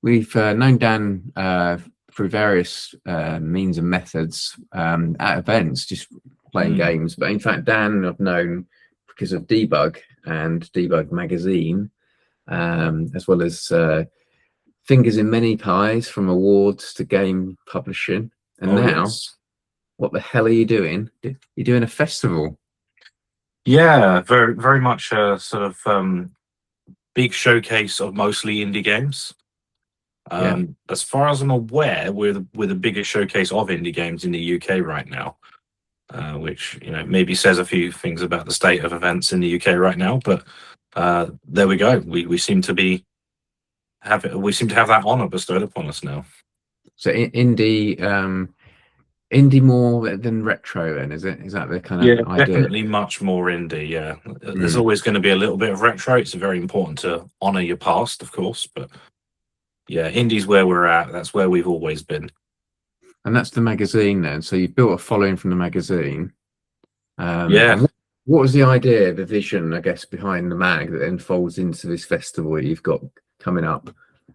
We've known Dan through various means and methods at events, just playing games. But in fact, Dan I've known because of Debug and Debug Magazine, as well as fingers in many pies, from awards to game publishing. And now, yes. What the hell are you doing? You're doing a festival. Yeah, very, very much a sort of big showcase of mostly indie games. As far as I'm aware, we're the biggest showcase of indie games in the UK right now, which maybe says a few things about the state of events in the UK right now. But there we go. We seem to have that honor bestowed upon us now. So indie more than retro, then is it? Is that the kind of idea? Definitely much more indie. Yeah, there's always going to be a little bit of retro. It's very important to honor your past, of course, but yeah, indie's where we're at. That's where we've always been. And that's the magazine then. So you've built a following from the magazine. Yeah. What was the idea, the vision, I guess, behind the mag that then folds into this festival you've got coming up?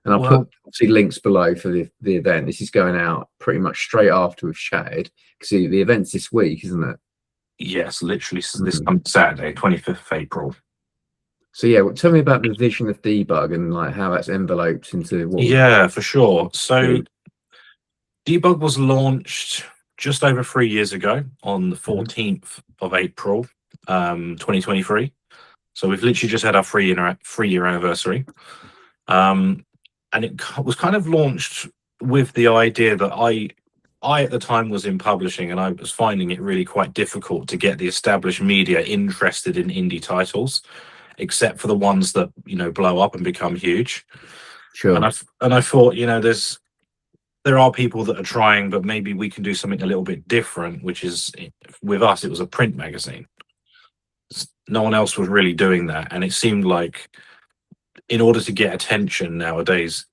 And I'll put obviously links below for the event. This is going out pretty much straight after we've chatted, because the event's this week, isn't it? Yes, literally this Saturday, 25th of April. So yeah, tell me about the vision of Debug and like how that's enveloped into what. Yeah, for sure. So Debug was launched just over 3 years ago on the 14th of April, 2023. So we've literally just had our 3-year anniversary. And it was kind of launched with the idea that I at the time was in publishing, and I was finding it really quite difficult to get the established media interested in indie titles, except for the ones that blow up and become huge. Sure. And I thought, there are people that are trying, but maybe we can do something a little bit different. Which is, with us, it was a print magazine. No one else was really doing that, and it seemed like, in order to get attention nowadays,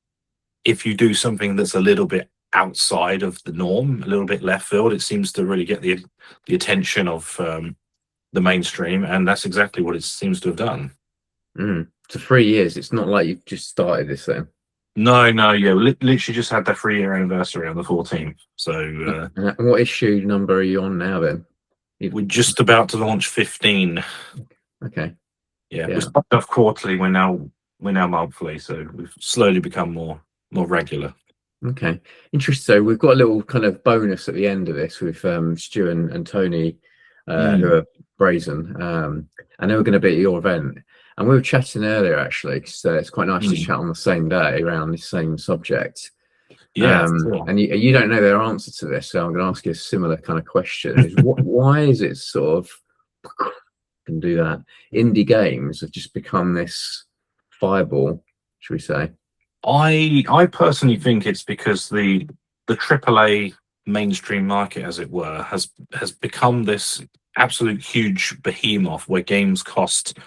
if you do something that's a little bit outside of the norm, a little bit left field, it seems to really get the attention of the mainstream, and that's exactly what it seems to have done. So 3 years. It's not like you've just started this then. No, yeah, literally just had their 3-year anniversary on the 14th. So, what issue number are you on now then? We're just about to launch 15. Okay. Yeah. We started off quarterly. We're now monthly, so we've slowly become more regular. Okay, interesting. So we've got a little kind of bonus at the end of this with Stoo and Tony, who are Brazen, and they were going to be at your event. And we were chatting earlier, actually, because it's quite nice to chat on the same day around the same subject. Yeah, sure. And you don't know their answer to this, so I'm going to ask you a similar kind of question. Why is it sort of, can do that, indie games have just become this fireball, should we say? I personally think it's because the AAA mainstream market, as it were, has become this absolute huge behemoth where games cost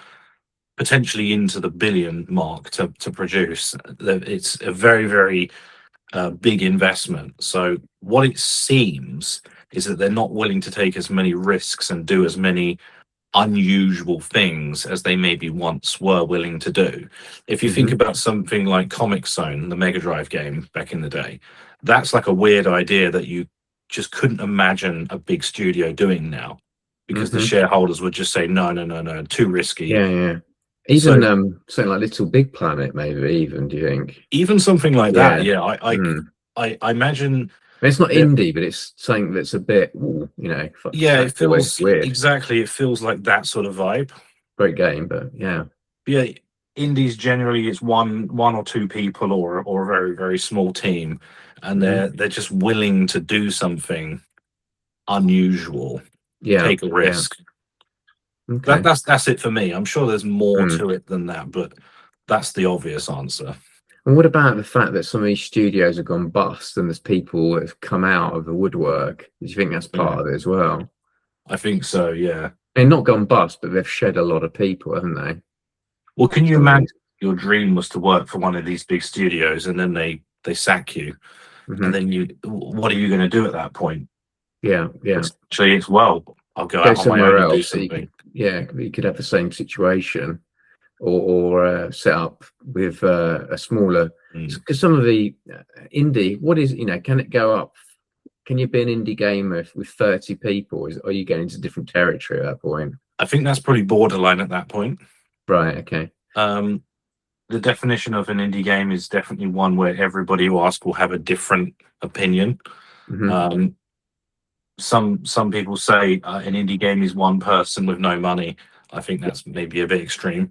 potentially into the billion mark to produce. It's a very, very big investment. So what it seems is that they're not willing to take as many risks and do as many unusual things as they maybe once were willing to do. If you think about something like Comic Zone, the Mega Drive game back in the day, that's like a weird idea that you just couldn't imagine a big studio doing now, because the shareholders would just say no, too risky. Yeah. Even something like Little Big Planet, maybe, even, do you think? Even something like that, yeah. I imagine. It's not indie, but it's something that's a bit, yeah, it feels weird. Exactly, it feels like that sort of vibe. Great game, but yeah. Indies generally, it's one or two people or a very, very small team, and they're just willing to do something unusual, take a risk. Okay. That's it for me. I'm sure there's more to it than that, but that's the obvious answer. And what about the fact that some of these studios have gone bust and there's people that have come out of the woodwork? Do you think that's part of it as well? I think so, yeah. They've not gone bust, but they've shed a lot of people, haven't they? Well, can you imagine your dream was to work for one of these big studios and then they sack you, and then what are you going to do at that point? Yeah. Actually, it's I'll go out on my own and do something. You could have the same situation. or set up with a smaller. Because some of the indie, what is, can it go up? Can you be an indie gamer with 30 people? Are you getting into different territory at that point? I think that's probably borderline at that point. Right. Okay. The definition of an indie game is definitely one where everybody who asks will have a different opinion. Some people say an indie game is one person with no money. I think that's maybe a bit extreme.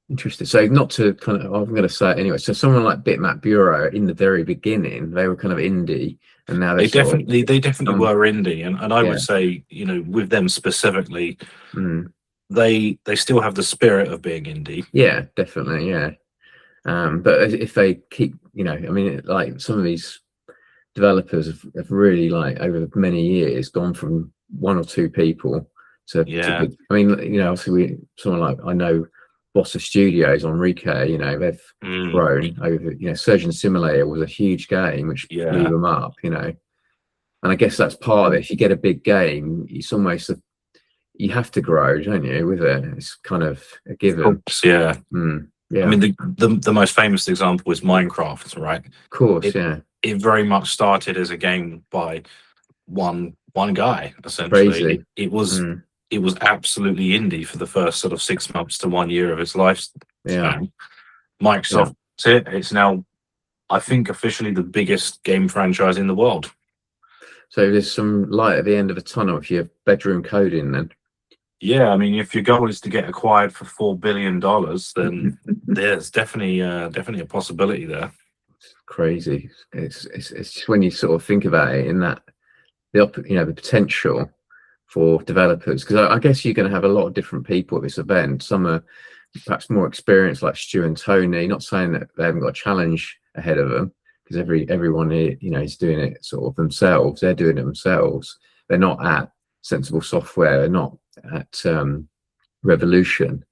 Interesting. So not to kind of, I'm going to say it anyway. So someone like Bitmap Bureau in the very beginning, they were kind of indie, and now they definitely were indie, and I would say, with them specifically, they still have the spirit of being indie. Yeah, definitely. Yeah. But if they keep, I mean, like some of these developers have really, like, over many years gone from one or two people to I mean, obviously someone like, I know Boss of Studios, Enrique, they've grown over, Surgeon Simulator was a huge game which blew them up, and I guess that's part of it. If you get a big game, it's almost you have to grow, don't you, with it? It's kind of a given. Of course, yeah. I mean, the most famous example is Minecraft, right? Of course, It very much started as a game by one guy, essentially. It was absolutely indie for the first sort of 6 months to 1 year of its lifespan. Microsoft, it's now, I think, officially the biggest game franchise in the world. So there's some light at the end of the tunnel if you have bedroom coding, then. Yeah, I mean, if your goal is to get acquired for $4 billion, then there's definitely a possibility there. It's crazy. It's just when you sort of think about it in that the potential for developers, because I guess you're going to have a lot of different people at this event. Some are perhaps more experienced, like Stoo and Tony. Not saying that they haven't got a challenge ahead of them, because everyone here, is doing it sort of themselves. They're doing it themselves. They're not at Sensible Software. They're not at Revolution.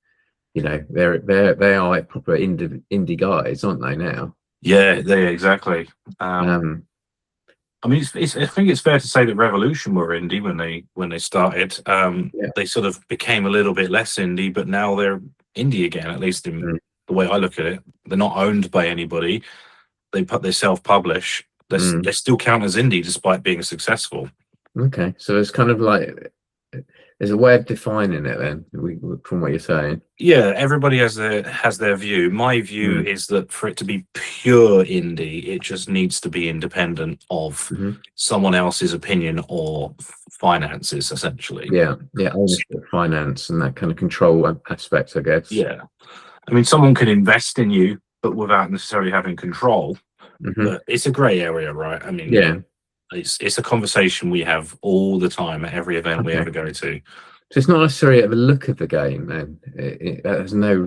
They are proper indie guys, aren't they now? Yeah, exactly. I mean, I think it's fair to say that Revolution were indie when they started. They sort of became a little bit less indie, but now they're indie again. At least in the way I look at it, they're not owned by anybody. They self-publish. They still count as indie despite being successful. Okay, so it's kind of like there's a way of defining it then, from what you're saying. Yeah, everybody has their view. My view is that for it to be pure indie, it just needs to be independent of someone else's opinion or finances, essentially. Yeah, ownership, finance, and that kind of control aspect, I guess. Yeah, I mean, someone can invest in you, but without necessarily having control. But it's a grey area, right? I mean, it's a conversation we have all the time at every event we ever go to. So it's not necessarily at the look of the game, then. There's no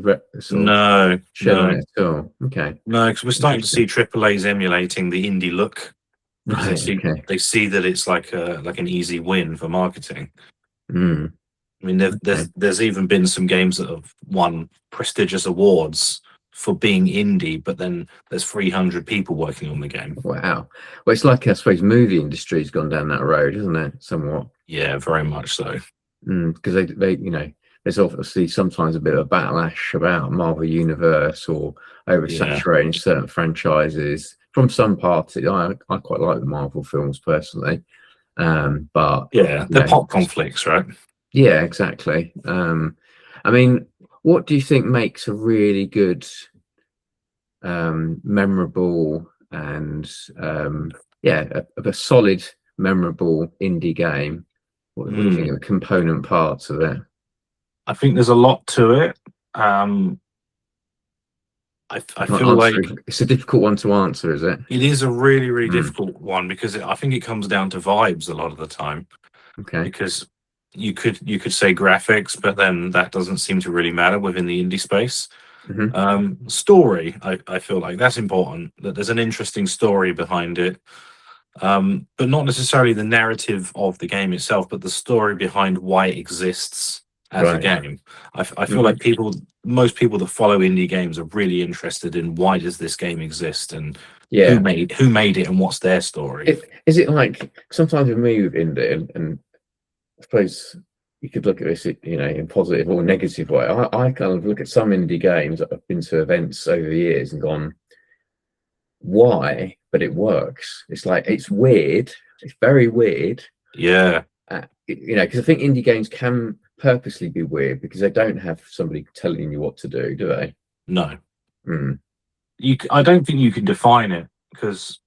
no at all. Okay. No, because we're starting to see AAA's emulating the indie look. Right. They see that it's like an easy win for marketing. I mean, there's even been some games that have won prestigious awards for being indie, but then there's 300 people working on the game. Wow. Well, it's like, I suppose, movie industry's gone down that road, isn't it? Somewhat. Yeah, very much so. Because they there's obviously sometimes a bit of a backlash about Marvel Universe or oversaturating certain franchises from some parties. I quite like the Marvel films personally, but they're pop conflicts, right? Yeah, exactly. I mean, what do you think makes a really good, memorable, and a solid, memorable indie game? What do you think of the component parts of it? I think there's a lot to it. I feel like it's a difficult one to answer, is it? It is a really, really difficult one, because I think it comes down to vibes a lot of the time. Okay. Because you could say graphics, but then that doesn't seem to really matter within the indie space. Story, I feel like that's important, that there's an interesting story behind it, but not necessarily the narrative of the game itself, but the story behind why it exists as a game. I feel like most people that follow indie games are really interested in why does this game exist, and who made it, and what's their story. Is it like sometimes with me with indie, and I suppose you could look at this, in positive or negative way. I kind of look at some indie games that I've been to events over the years and gone, why? But it works. It's like, it's weird. It's very weird. Yeah. Because I think indie games can purposely be weird because they don't have somebody telling you what to do they? No. I don't think you can define it, because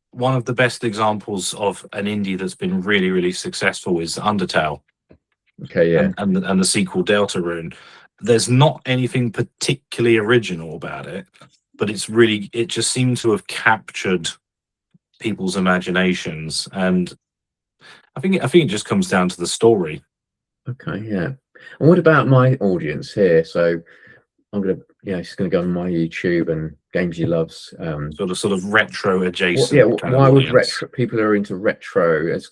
one of the best examples of an indie that's been really, really successful is Undertale. Okay, yeah. And the sequel Deltarune. There's not anything particularly original about it, but it just seemed to have captured people's imaginations, and I think it just comes down to the story. Okay, yeah. And what about my audience here? So I'm gonna, it's gonna go on my YouTube and Games You Loves. Sort of retro adjacent. Why would retro people who are into retro, as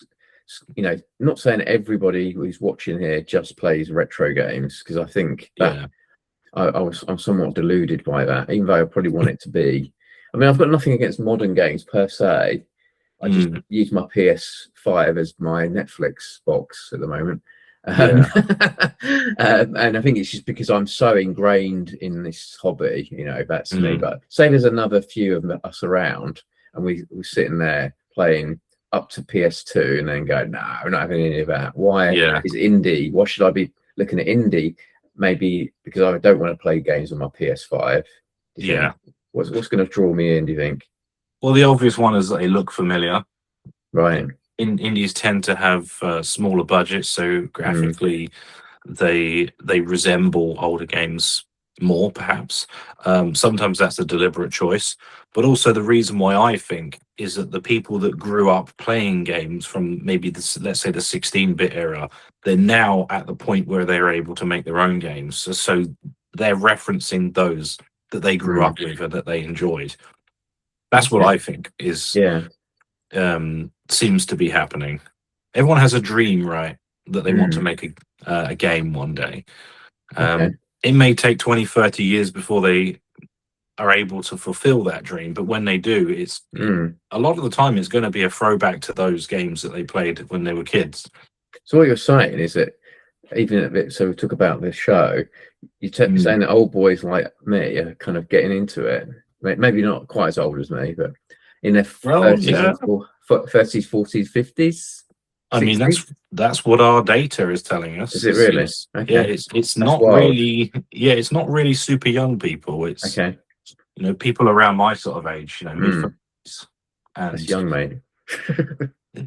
not saying everybody who's watching here just plays retro games, because I think that I'm somewhat deluded by that, even though I probably want it to be. I mean, I've got nothing against modern games per se. I just use my PS5 as my Netflix box at the moment. And I think it's just because I'm so ingrained in this hobby, that's me. But say there's another few of us around and we're sitting there playing up to PS2 and then go, no, we're not having any of that. Why is indie? Why should I be looking at indie? Maybe because I don't want to play games on my PS5. Yeah. What's going to draw me in, do you think? Well, the obvious one is that they look familiar. Right. Indies tend to have smaller budgets, so graphically they resemble older games more, perhaps. Sometimes that's a deliberate choice, but also the reason why I think is that the people that grew up playing games from maybe let's say the 16-bit era, they're now at the point where they're able to make their own games. So they're referencing those that they grew up with and that they enjoyed. That's what I think is seems to be happening. Everyone has a dream, right, that they want to make a game one day. It may take 20, 30 years before they are able to fulfill that dream, but when they do, it's a lot of the time it's going to be a throwback to those games that they played when they were kids. So what you're saying is that so we talk about this show, you're saying that old boys like me are kind of getting into it, maybe not quite as old as me, but in their 30s, 40s, 50s. I mean, that's what our data is telling us. Is it really? Yeah, it's not really. Yeah, it's not really super young people. It's people around my sort of age, mid-50s. That's young, mate.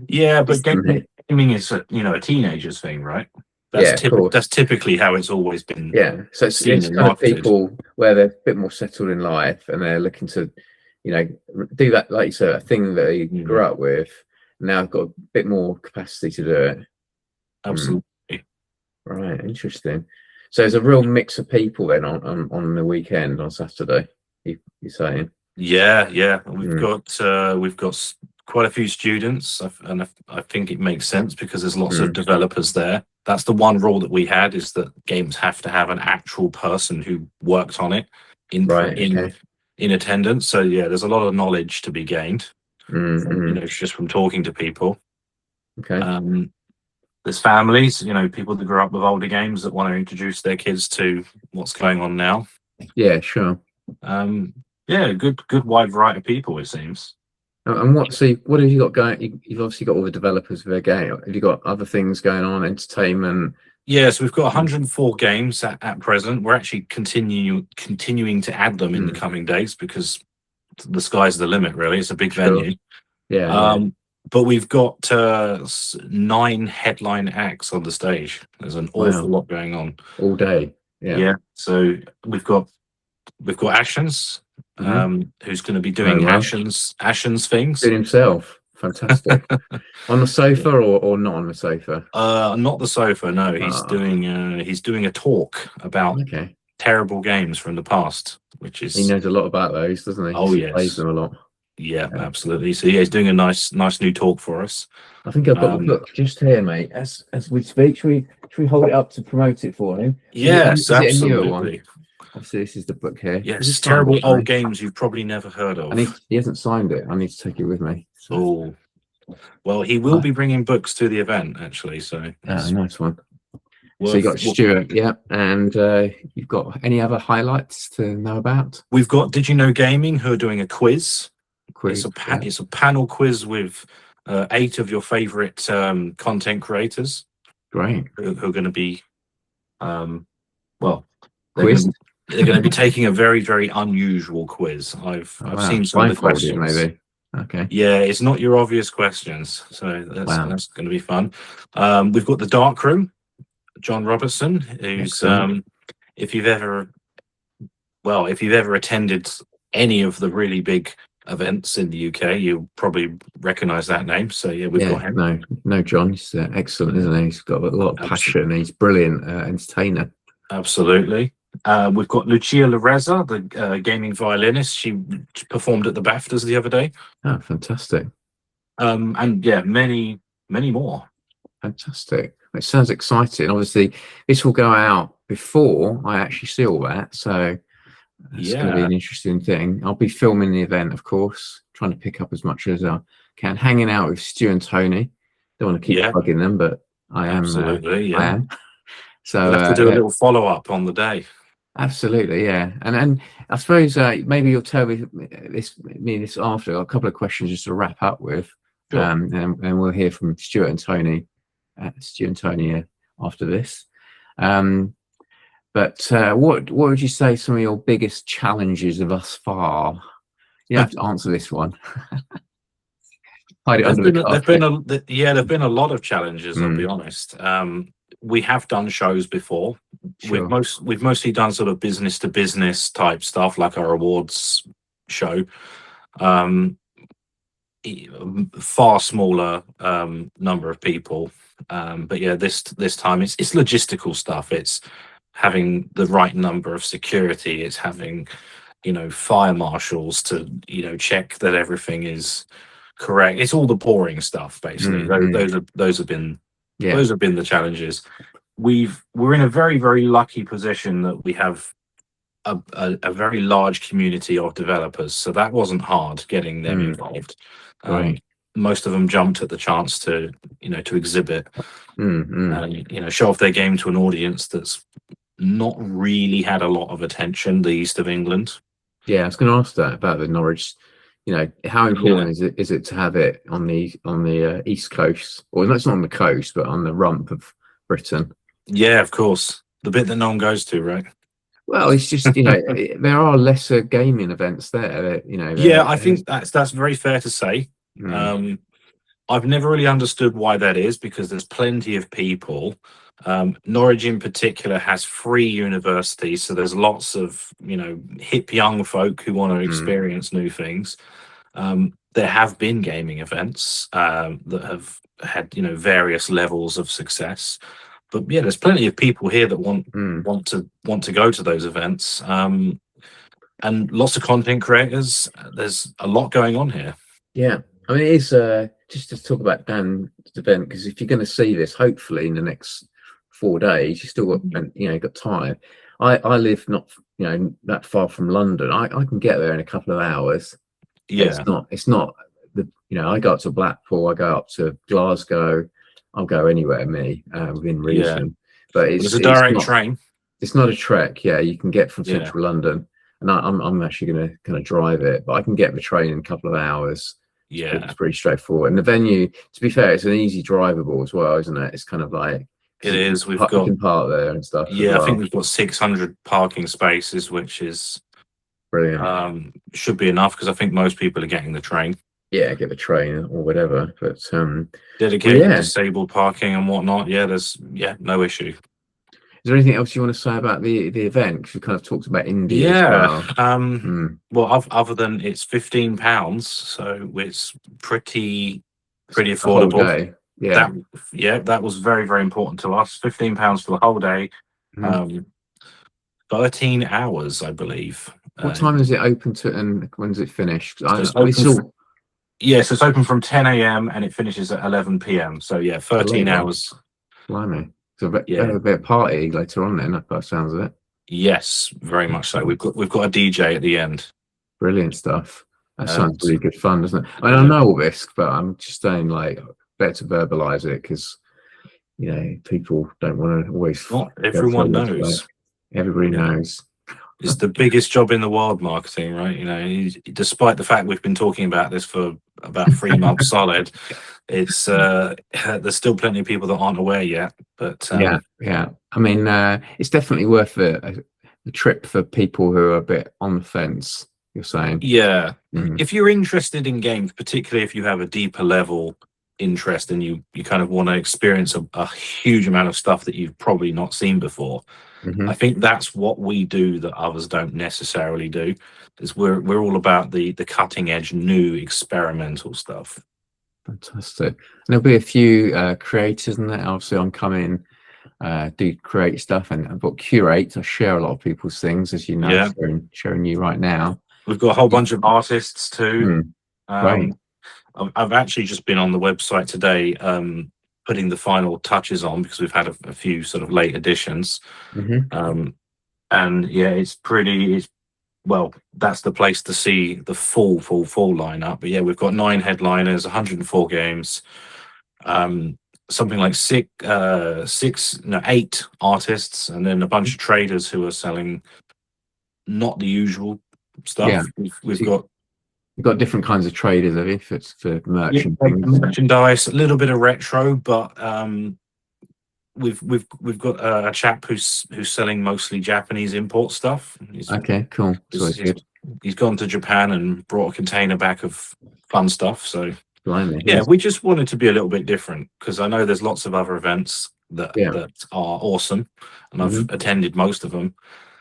Yeah, but gaming is a teenager's thing, right? That's typically how it's always been. Yeah, so it's kind of people where they're a bit more settled in life and they're looking to, do that, like you said, a thing that they grew up with. Now I've got a bit more capacity to do it. Absolutely. Right, interesting. So there's a real mix of people then on the weekend on Saturday. You're saying? Yeah. We've got quite a few students, and I think it makes sense because there's lots of developers there. That's the one rule that we had, is that games have to have an actual person who worked on it in attendance. So yeah, there's a lot of knowledge to be gained. Just from talking to people. There's families, people that grew up with older games that want to introduce their kids to what's going on now. Yeah, sure. Good wide variety of people, it seems. And what have you got going? You've obviously got all the developers of their game. Have you got other things going on, entertainment? Yeah, so we've got 104 games at present. We're actually continuing to add them in the coming days because the sky's the limit, really. It's a big venue. But we've got 9 headline acts on the stage. There's an awful lot going on all day. So we've got Ashens, who's going to be doing Ashens things. Doing himself. Fantastic. On the sofa or not on the sofa? Not the sofa, no. He's doing a talk about terrible games from the past, which is... He knows a lot about those, doesn't he? Oh, yes. He plays them a lot. Yeah, absolutely. So he's doing a nice new talk for us. I think I've got the book just here, mate. As we speak, should we hold it up to promote it for him? Yes, absolutely. Is it a newer one? Obviously, this is the book here. Yes, terrible old games you've probably never heard of. He hasn't signed it. I need to take it with me. So. Oh, well, he will be bringing books to the event, actually. So nice one. So you got Well, Stuart, yeah, and you've got any other highlights to know about? we've got Did You Know Gaming, who are doing a quiz. Quiz, yeah. It's a panel quiz with 8 of your favorite content creators Great. who are going to be, well, they're going Quiz. to they're going to be taking a very, very unusual quiz. I've Oh, wow. seen some of the Blindfolded, questions. maybe. Okay. Yeah, it's not your obvious questions, so Wow. that's going to be fun. We've got the Dark Room, John Robertson, who's Excellent. if you've ever attended any of the really big events in the UK, you'll probably recognise that name. So yeah, we've got him. No, John. He's excellent, isn't he? He's got a lot of passion. He's brilliant entertainer. Absolutely. We've got Lucia Lareza, the gaming violinist. She performed at the BAFTAs the other day. Oh, fantastic. And yeah, many more. Fantastic. It sounds exciting. Obviously, this will go out before I actually see all that. So it's going to be an interesting thing. I'll be filming the event, of course, trying to pick up as much as I can, hanging out with Stu and Tony. Don't want to keep plugging them, but I am. Absolutely, I am. So we'll have to do a little follow-up on the day. Absolutely, yeah. And I suppose maybe you'll tell me this after. A couple of questions just to wrap up with. Sure. And we'll hear from Stuart and Tony after this. But what would you say some of your biggest challenges thus far? You have to answer this one. There've been a lot of challenges. I'll be honest. We have done shows before. Sure. We've mostly done sort of business to business type stuff, like our awards show. Far smaller number of people, but yeah, this time it's logistical stuff. It's having the right number of security. It's having fire marshals to check that everything is correct. It's all the boring stuff basically. Those have been the challenges. We're in a very, very lucky position that we have a very large community of developers, so that wasn't hard getting them involved. Right. Most of them jumped at the chance to exhibit and show off their game to an audience that's not really had a lot of attention, the east of England. Yeah, I was going to ask that about the Norwich. How important is it to have it on the east coast, or not? It's not on the coast, but on the rump of Britain. Yeah, of course, the bit that no one goes to, right? Well, it's just there are lesser gaming events there. Yeah, I think that's very fair to say. I've never really understood why that is, because there's plenty of people. Norwich in particular has free universities, so there's lots of hip young folk who want to experience new things. There have been gaming events that have had various levels of success, but yeah, there's plenty of people here that want to go to those events, and lots of content creators. There's a lot going on here. Yeah, I mean, it is just to talk about Dan's event, because if you're going to see this, hopefully in the next 4 days, you still got time. I live not that far from London. I can get there in a couple of hours. Yeah, it's not I go up to Blackpool, I go up to Glasgow, I'll go anywhere within reason. But it's a direct train. It's not a trek. Yeah, you can get from central London, and I'm actually going to kind of drive it, but I can get the train in a couple of hours. Yeah, it's pretty straightforward. And the venue, to be fair, it's an easy drivable as well, isn't it? It's kind of like it is. You can park there and stuff. Yeah, I think we've got 600 parking spaces, which is brilliant. Should be enough, because I think most people are getting the train. Yeah, get the train or whatever. But dedicated disabled parking and whatnot. Yeah, there's no issue. Is there anything else you want to say about the event? Because we kind of talked about India. Yeah. As well. Well, other than it's £15, so it's pretty affordable. Yeah. That was very, very important to us. £15 for the whole day. 13 hours, I believe. What time is it open to, and when does it finish? Yes, it's open from 10 a.m. and it finishes at 11 p.m. So yeah, 13 hours. Blimey. So a bit of party later on then, that sounds of it. Yes, very much so. We've got a DJ at the end. Brilliant stuff. That sounds really good fun, doesn't it? I mean, I know all this, but I'm just saying, like, better to verbalise it, because you know, people don't want to always. Not go through everyone this, knows. but everybody Yeah. knows. It's the biggest job in the world, marketing, right? You know, despite the fact we've been talking about this for about 3 months solid, it's there's still plenty of people that aren't aware yet. But Yeah. I mean, it's definitely worth a trip for people who are a bit on the fence. You're saying, yeah, Mm. if you're interested in games, particularly if you have a deeper level interest and you kind of want to experience a huge amount of stuff that you've probably not seen before, Mhm. I think that's what we do that others don't necessarily do. Is we're all about the cutting edge, new experimental stuff. Fantastic. And there'll be a few creators in there. Obviously, I'm coming, do create stuff, and but curate. I share a lot of people's things, as you know, Yeah. showing you right now. We've got a whole bunch of artists too. Great. I've actually just been on the website today, putting the final touches on because we've had a few sort of late additions. Mhm. And yeah, it's well, that's the place to see the full lineup. But yeah, we've got 9 headliners, 104 games, something like 8 artists, and then a bunch of traders who are selling not the usual stuff. Yeah. We've So got you've got different kinds of traders, have you? For merch and things. merchandise, a little bit of retro, but we've got a chap who's selling mostly Japanese import stuff. Okay, cool. So good. He's gone to Japan and brought a container back of fun stuff. So Blimey, yeah, we just wanted to be a little bit different because I know there's lots of other events that are awesome, and I've attended most of them.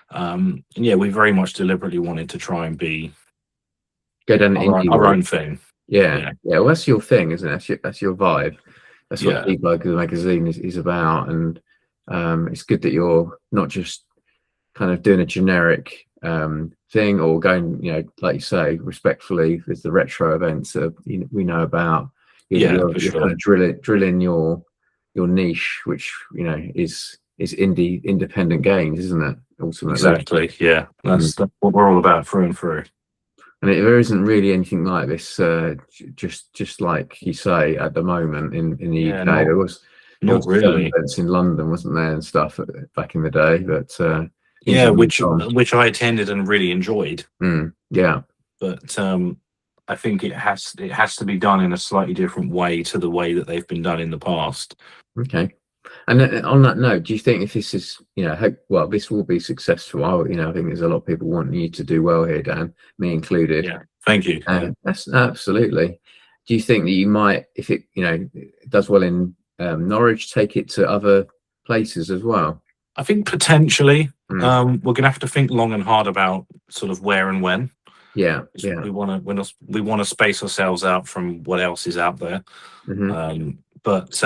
And yeah, we very much deliberately wanted to try and go down our own thing. Yeah. Well, that's your thing, isn't it? That's your vibe. That's what Yeah. Debug the magazine is about, and it's good that you're not just kind of doing a generic thing or going, you know, like you say, respectfully. There's the retro events that we know about. You're sure. kind of drilling your niche, which you know is independent games, isn't it? Ultimately, Exactly. Yeah, that's what we're all about through and through. And there isn't really anything like this, just like you say, at the moment in the UK. There was really events in London, wasn't there, and stuff back in the day. But which I attended and really enjoyed. Yeah, but I think it has to be done in a slightly different way to the way that they've been done in the past. Okay. And on that note, do you think if this is, you know, this will be successful? I think there's a lot of people wanting you to do well here, Dan, me included. Yeah, thank you. That's absolutely. Do you think that you might, if it, you know, does well in Norwich, take it to other places as well? I think potentially. We're going to have to think long and hard about sort of where and when. Yeah. We want to space ourselves out from what else is out there. But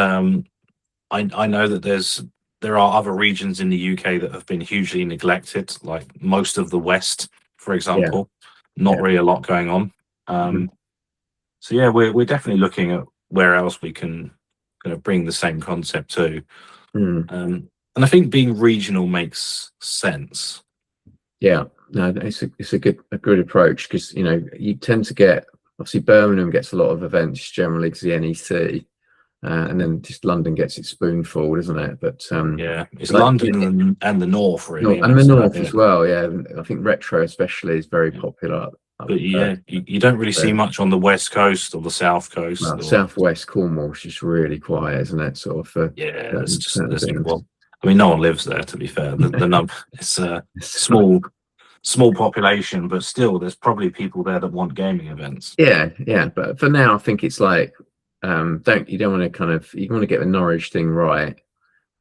I know that there are other regions in the UK that have been hugely neglected, like most of the West, for example. Not really a lot going on. So yeah, we're definitely looking at where else we can kind of bring the same concept to. And I think being regional makes sense. Yeah, no, it's a good approach because you know you tend to get, obviously Birmingham gets a lot of events generally because the NEC. And then just London gets its spoonful, doesn't it? But yeah, it's London and the North, really, and the North as well. Yeah, I think retro especially is very popular. But yeah, you don't really see much on the West Coast or the South Coast. Well, Southwest Cornwall's just really quiet, isn't it? Sort of. It's just well, I mean, no one lives there. To be fair, the number it's a small population, but still, there's probably people there that want gaming events. Yeah. But for now, I think it's like. You don't want to you want to get the Norwich thing right,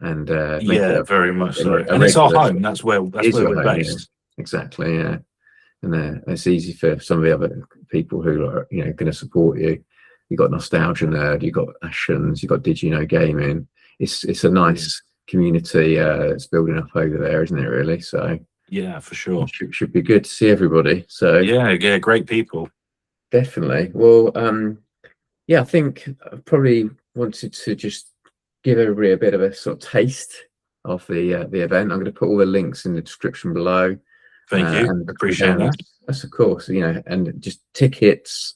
and very much so. And it's our home. That's where we're based. Yeah. Exactly. Yeah, and it's easy for some of the other people who are going to support you. You got Nostalgia Nerd, you got Ashens, you got Did You Know Gaming. It's a nice community. It's building up over there, isn't it? Really. So yeah, for sure. Should be good to see everybody. So yeah, great people. Definitely. Well. Yeah, I think I probably wanted to just give everybody a bit of a sort of taste of the event. I'm going to put all the links in the description below. Thank you. And appreciate that. That's of course, and just tickets.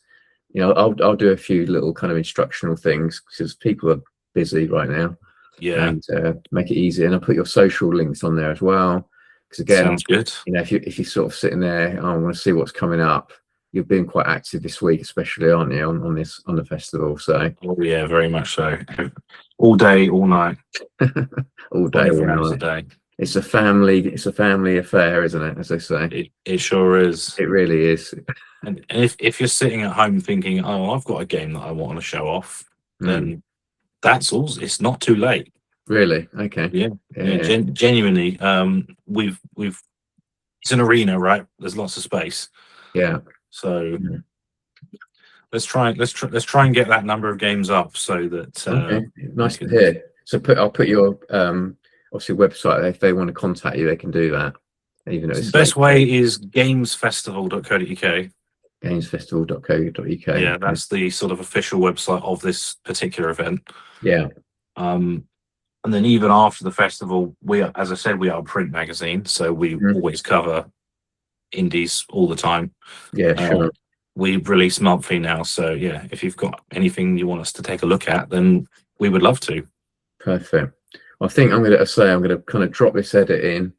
I'll do a few little kind of instructional things because people are busy right now. Yeah, and make it easy. And I'll put your social links on there as well. Because again, sounds good. if you're sort of sitting there, I want to see what's coming up. You've been quite active this week, especially, aren't you, on the festival? So Oh yeah, very much so. All day, all night, all day, 24 all hours a night. day. It's a family affair, isn't it? As they say, It sure is. it really is. And if you're sitting at home thinking, "Oh, I've got a game that I want to show off," then that's all. It's not too late. Really? Okay. Yeah. Genuinely. We've it's an arena, right? There's lots of space. Yeah. So let's try and get that number of games up so that. Okay. Nice to hear. So I'll put your obviously website. If they want to contact you, they can do that. Even though The best way is gamesfestival.co.uk. Gamesfestival.co.uk. Yeah, that's the sort of official website of this particular event. Yeah. And then even after the festival, as I said, we are a print magazine, so we always cover indies all the time. Yeah, sure. We release monthly now, so yeah, if you've got anything you want us to take a look at, then we would love to. Perfect. I think I'm going to kind of drop this edit in,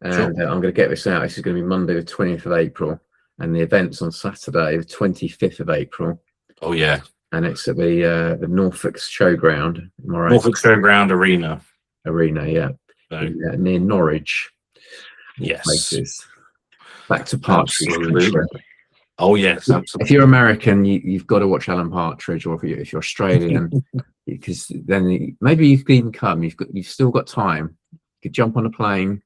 and Sure. I'm going to get this out. This is going to be Monday, the 20th of April, and the event's on Saturday, the 25th of April. Oh yeah. And it's at the Norfolk Showground. Am I right? Norfolk Showground Arena. Yeah. So, Near Norwich. yes. Places. Back to Partridge. Absolutely. Oh yes, absolutely. If you're American, you've got to watch Alan Partridge, or if you're Australian, because then maybe you can even come. You've still got time. You could jump on a plane.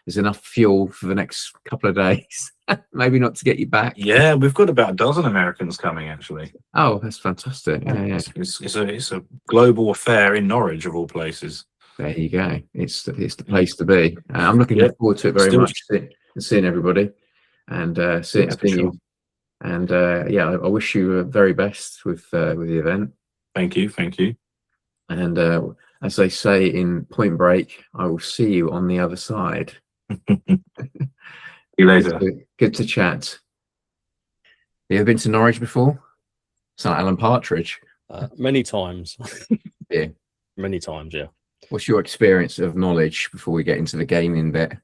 There's enough fuel for the next couple of days. Maybe not to get you back. Yeah, we've got about a dozen Americans coming actually. Oh, that's fantastic. Yeah. It's a global affair in Norwich of all places. There you go. It's the place to be. I'm looking forward to it very much. Seeing everybody and seeing you. And I wish you the very best with the event. Thank you. And as they say in Point Break, I will see you on the other side. See you later. Good to chat. You ever been to Norwich before? It's not Alan Partridge. Many times. Yeah. Many times, yeah. What's your experience of knowledge before we get into the gaming bit?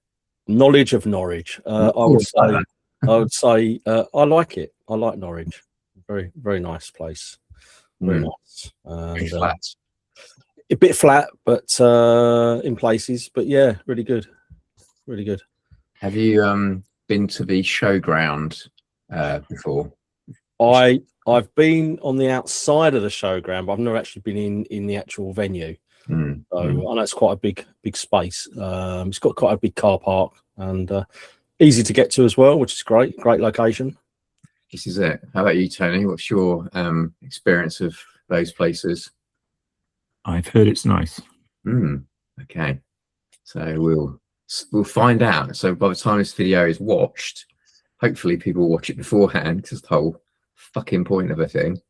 Knowledge of Norwich. I would say I like it. I like Norwich. Very, very nice place. Very nice. And, flat. A bit flat, but in places. But yeah, really good. Really good. Have you been to the showground before? I've been on the outside of the showground, but I've never actually been in the actual venue. So I know it's quite a big space. It's got quite a big car park and easy to get to as well, which is great. Great location. This is it. How about you, Tony? What's your experience of those places? I've heard it's nice. Okay, so we'll find out. So by the time this video is watched, hopefully people watch it beforehand, because the whole fucking point of a thing.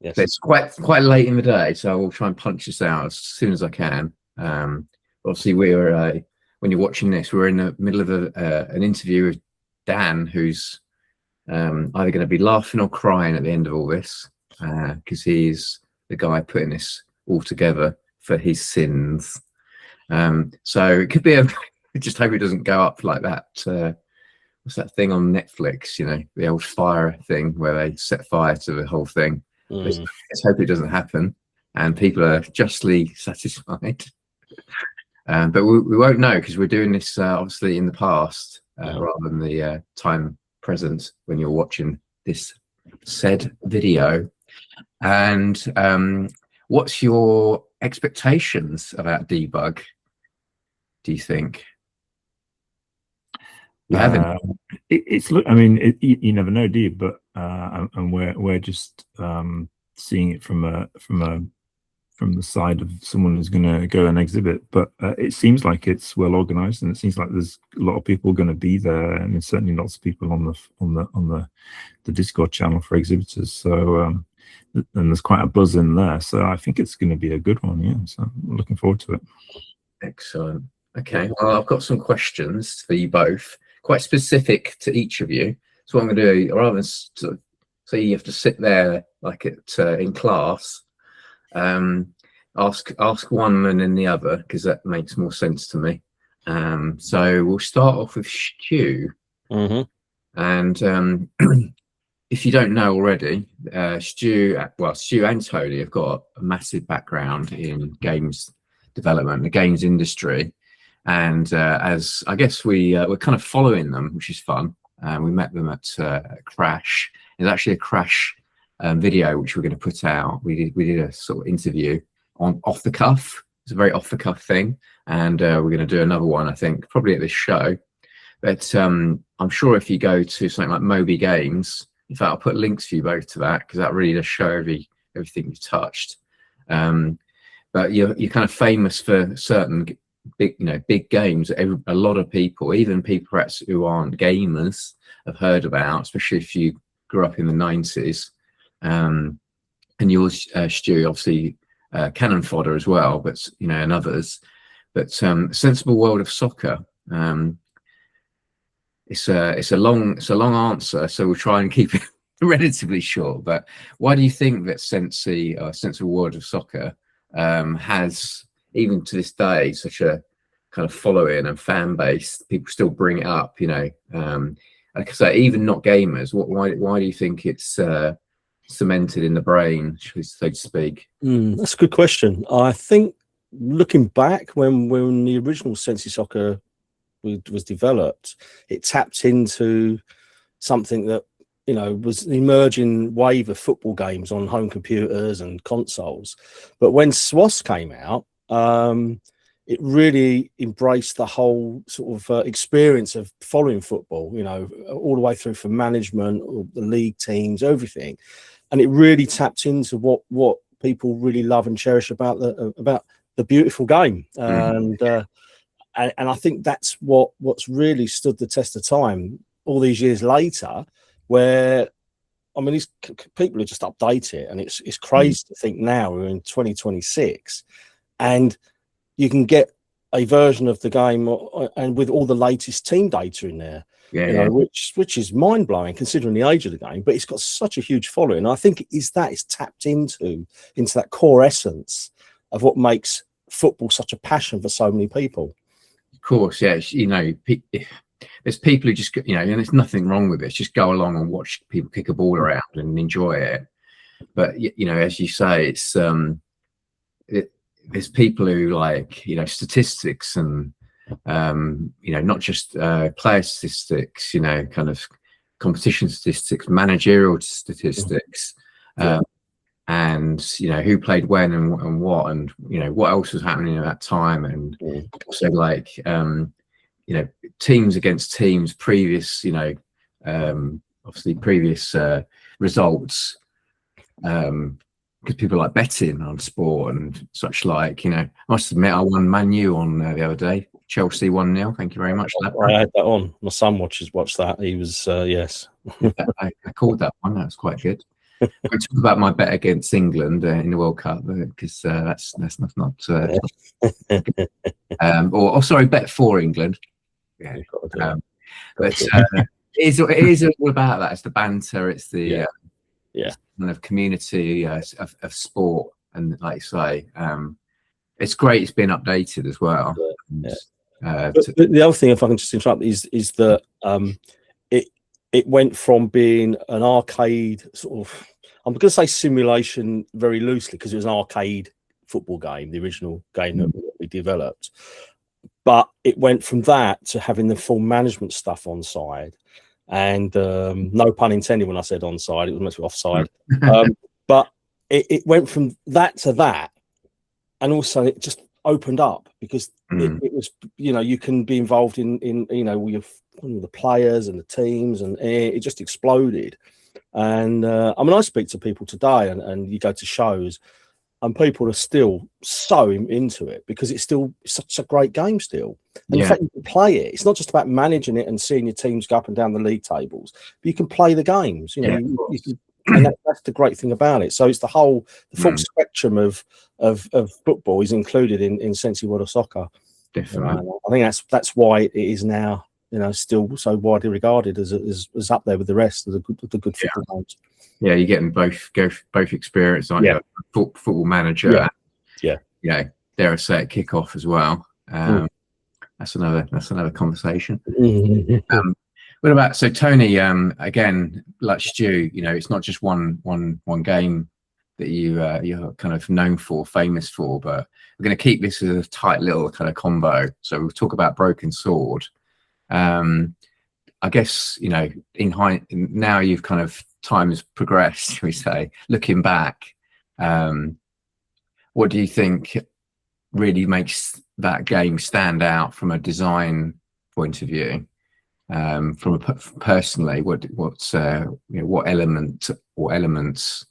Yes. It's quite late in the day, so I will try and punch this out as soon as I can. Obviously, we're when you're watching this, we're in the middle of an interview with Dan, who's either going to be laughing or crying at the end of all this, because he's the guy putting this all together for his sins. So it could be I just hope it doesn't go up like that. What's that thing on Netflix? You know, the old fire thing where they set fire to the whole thing. Let's hope it doesn't happen, and people are justly satisfied. But we won't know, because we're doing this obviously in the past rather than the time present when you're watching this said video. And what's your expectations about Debug, do you think? You haven't. I mean, you never know, do you? But and we're just seeing it from the side of someone who's going to go and exhibit. But it seems like it's well organized, and it seems like there's a lot of people going to be there, and there's certainly lots of people on the Discord channel for exhibitors. So and there's quite a buzz in there. So I think it's going to be a good one. Yeah. So I'm looking forward to it. Excellent. Okay. Well, I've got some questions for you both, quite specific to each of you. So what I'm going to do, rather than so you have to sit there like in class, ask one and then the other, because that makes more sense to me. So we'll start off with Stu. And if you don't know already, Stu and Tony have got a massive background in games development, the games industry. And as I guess we're kind of following them, which is fun. We met them at Crash. There's actually a Crash video which we're going to put out. We did a sort of interview on off the cuff. It's a very off the cuff thing, and we're going to do another one, I think, probably at this show. But I'm sure if you go to something like Moby Games, in fact, I'll put links for you both to that, because that really does show everything you've touched. But you're kind of famous for certain big games. A lot of people, even people perhaps who aren't gamers, have heard about, especially if you grew up in the 90s. And yours, Stu, obviously cannon fodder as well, but and others. But Sensible World of Soccer. It's a long answer, so we'll try and keep it relatively short. But why do you think that Sensible World of Soccer has, even to this day, such a kind of following and fan base? People still bring it up, like I say, even not gamers. Why do you think it's cemented in the brain, so to speak? That's a good question. I think looking back, when the original Sensi Soccer was developed, it tapped into something that was an emerging wave of football games on home computers and consoles. But when SWOS came out, it really embraced the whole sort of experience of following football, all the way through from management, the league teams, everything. And it really tapped into what people really love and cherish about the beautiful game. And I think that's what's really stood the test of time all these years later, where these people just update it, and it's crazy to think now we're in 2026 and you can get a version of the game and with all the latest team data in there, which is mind blowing considering the age of the game. But it's got such a huge following. And I think it's tapped into that core essence of what makes football such a passion for so many people. Of course, yeah. There's people who just, and there's nothing wrong with it. Just go along and watch people kick a ball around and enjoy it. But as you say, it's there's people who like statistics and not just player statistics, kind of competition statistics, managerial statistics, and who played when and what, and what else was happening at that time, and also like teams against teams, previous obviously previous results, because people like betting on sport and such like. I must admit, I won Man U on the other day. Chelsea 1-0. Thank you very much for that. I had that on. My son watched that. He was yes. I called that one. That was quite good. I talk about my bet against England in the World Cup, because that's not sorry, bet for England. Yeah, but it is all about that. It's the banter. It's the kind of community of sport, and like you say, it's great. It's been updated as well. The other thing, if I can just interrupt, is that it went from being an arcade sort of, I'm going to say simulation very loosely, because it was an arcade football game, the original game that we developed. But it went from that to having the full management stuff on side. And no pun intended when I said on side, it was meant to be offside. But it went from that to that. And also it just opened up, because it was, you can be involved in with the players and the teams, and it just exploded. And I speak to people today, and you go to shows, and people are still so into it, because it's still such a great game still. And in fact, you can play it. It's not just about managing it and seeing your teams go up and down the league tables, but you can play the games. And that's the great thing about it. So it's the full spectrum of football is included in Sensi World of Soccer. Definitely. I think that's why it is now, still so widely regarded as up there with the rest of the good football games. Yeah, you're getting both experience, aren't you? Football manager dare I say it, kick off as well. That's another conversation. What about, so Tony, again, like Stu, it's not just one game that you're kind of known for, famous for, but we're going to keep this as a tight little kind of combo. So we'll talk about Broken Sword. I guess, now you've kind of, time has progressed, shall we say, looking back, what do you think really makes that game stand out from a design point of view? Personally, what element or elements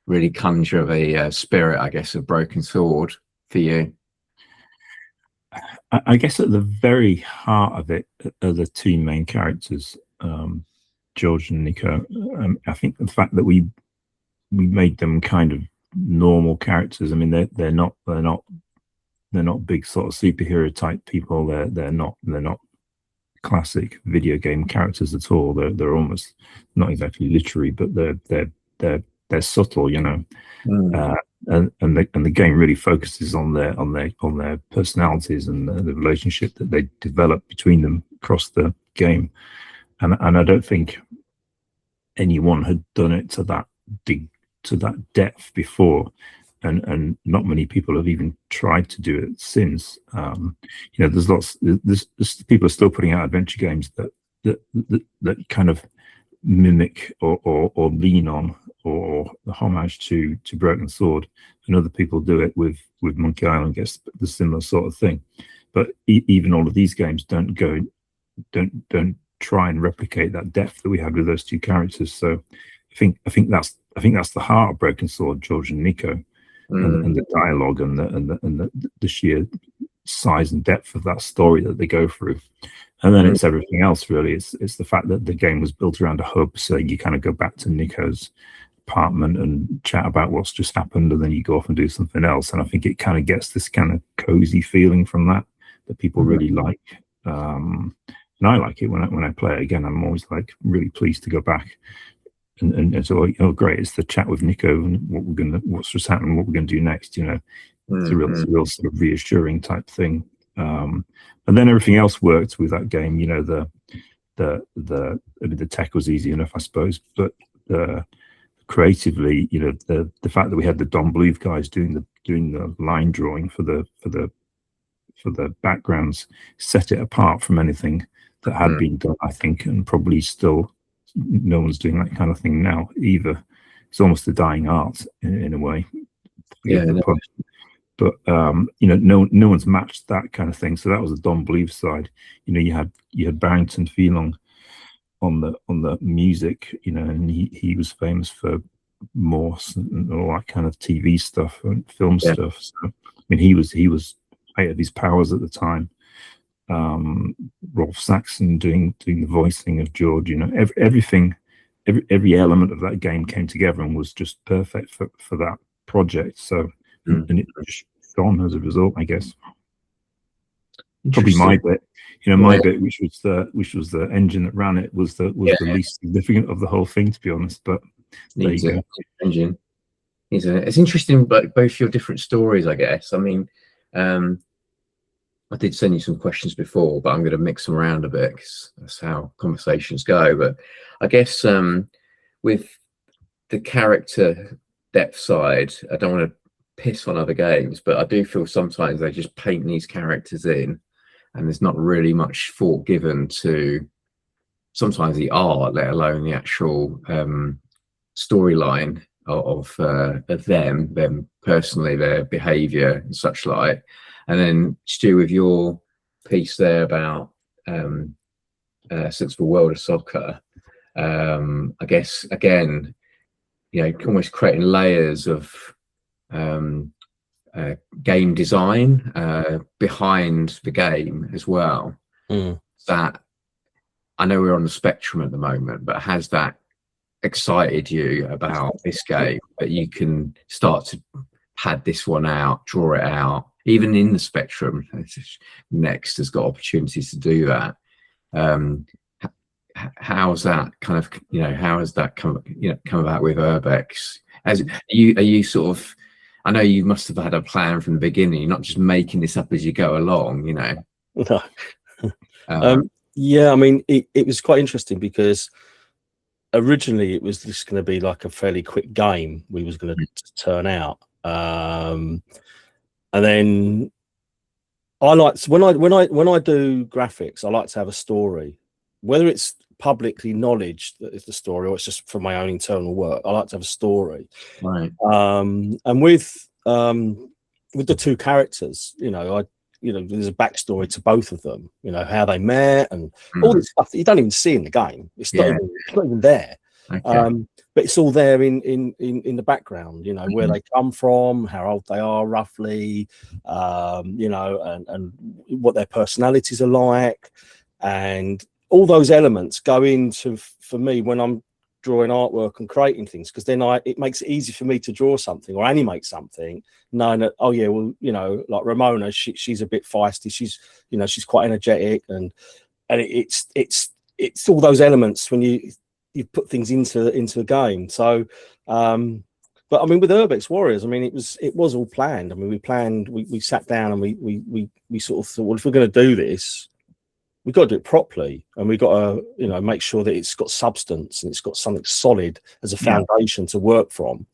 really conjure of a spirit, I guess, of Broken Sword for you? I guess at the very heart of it are the two main characters, George and Nico. I think the fact that we made them kind of normal characters. I mean, they're not big sort of superhero type people. They're not classic video game characters at all. They're almost not exactly literary, but they're subtle, and the game really focuses on their personalities and the relationship that they develop between them across the game. And I don't think anyone had done it to that depth before, and not many people have even tried to do it since. There's people are still putting out adventure games that kind of mimic or lean on or the homage to Broken Sword, and other people do it with Monkey Island, gets the similar sort of thing. But even all of these games don't try and replicate that depth that we had with those two characters. So I think that's the heart of Broken Sword, George and Nico, and the dialogue and the sheer size and depth of that story that they go through. And then it's everything else, really. It's the fact that the game was built around a hub, so you kind of go back to Nico's apartment and chat about what's just happened, and then you go off and do something else. And I think it kind of gets this kind of cozy feeling from that people really like. And I like it when I play it again. I'm always like really pleased to go back and so great. It's the chat with Nico and what's just happened, what we're gonna do next. It's a real sort of reassuring type thing. And then everything else worked with that game. The tech was easy enough, I suppose, but creatively, the fact that we had the Don Bluth guys doing the line drawing for the backgrounds set it apart from anything that had been done, I think, and probably still no one's doing that kind of thing now either. It's almost a dying art in a way. But no one's matched that kind of thing. So that was the Don Bluth side. You had Barrington Phelan on the music, and he was famous for Morse and all that kind of TV stuff and film stuff. So I mean, he was height of his powers at the time. Rolf Saxon doing the voicing of George. Every element of that game came together and was just perfect for that project. So and it just shone as a result, I guess. Probably my bit, my bit, which was the engine that ran it, was the least significant of the whole thing, to be honest. But there you go. Engine. It's interesting, but both your different stories, I guess. I mean, I did send you some questions before, but I'm going to mix them around a bit because that's how conversations go. But I guess with the character depth side, I don't want to piss on other games, but I do feel sometimes they just paint these characters in, and there's not really much thought given to sometimes the art, let alone the actual storyline of them personally, their behaviour and such like. And then Stu, with your piece there about Sensible World of Soccer, I guess again, almost creating layers of game design behind the game as well. That, I know we're on the spectrum at the moment, but has that excited you about this game, that you can start to pad this one out, draw it out, even in the spectrum? Next has got opportunities to do that. How's that kind of, how has that come about with Urbx? Are you sort of I know you must have had a plan from the beginning. You're not just making this up as you go along, you know. No. Yeah, I mean, it was quite interesting because originally it was just going to be like a fairly quick game we was going to turn out, and then I like when I do graphics, I like to have a story, whether it's publicly knowledge that it's the story or it's just from my own internal work. I like to have a story, Right. And with the two characters, there's a backstory to both of them, how they met and all this stuff that you don't even see in the game. It's not even there. Okay. But it's all there in the background, where they come from, how old they are roughly, and what their personalities are like, and all those elements go into, for me, when I'm drawing artwork and creating things, because then it makes it easy for me to draw something or animate something, knowing that, oh yeah, well, like Ramona, she's a bit feisty, she's quite energetic, and it's all those elements when you put things into a game. So but I mean, with Urbx Warriors, I mean, it was all planned. I mean, we sat down and we sort of thought, well, if we're going to do this, we've got to do it properly, and we've got to make sure that it's got substance and it's got something solid as a foundation to work from.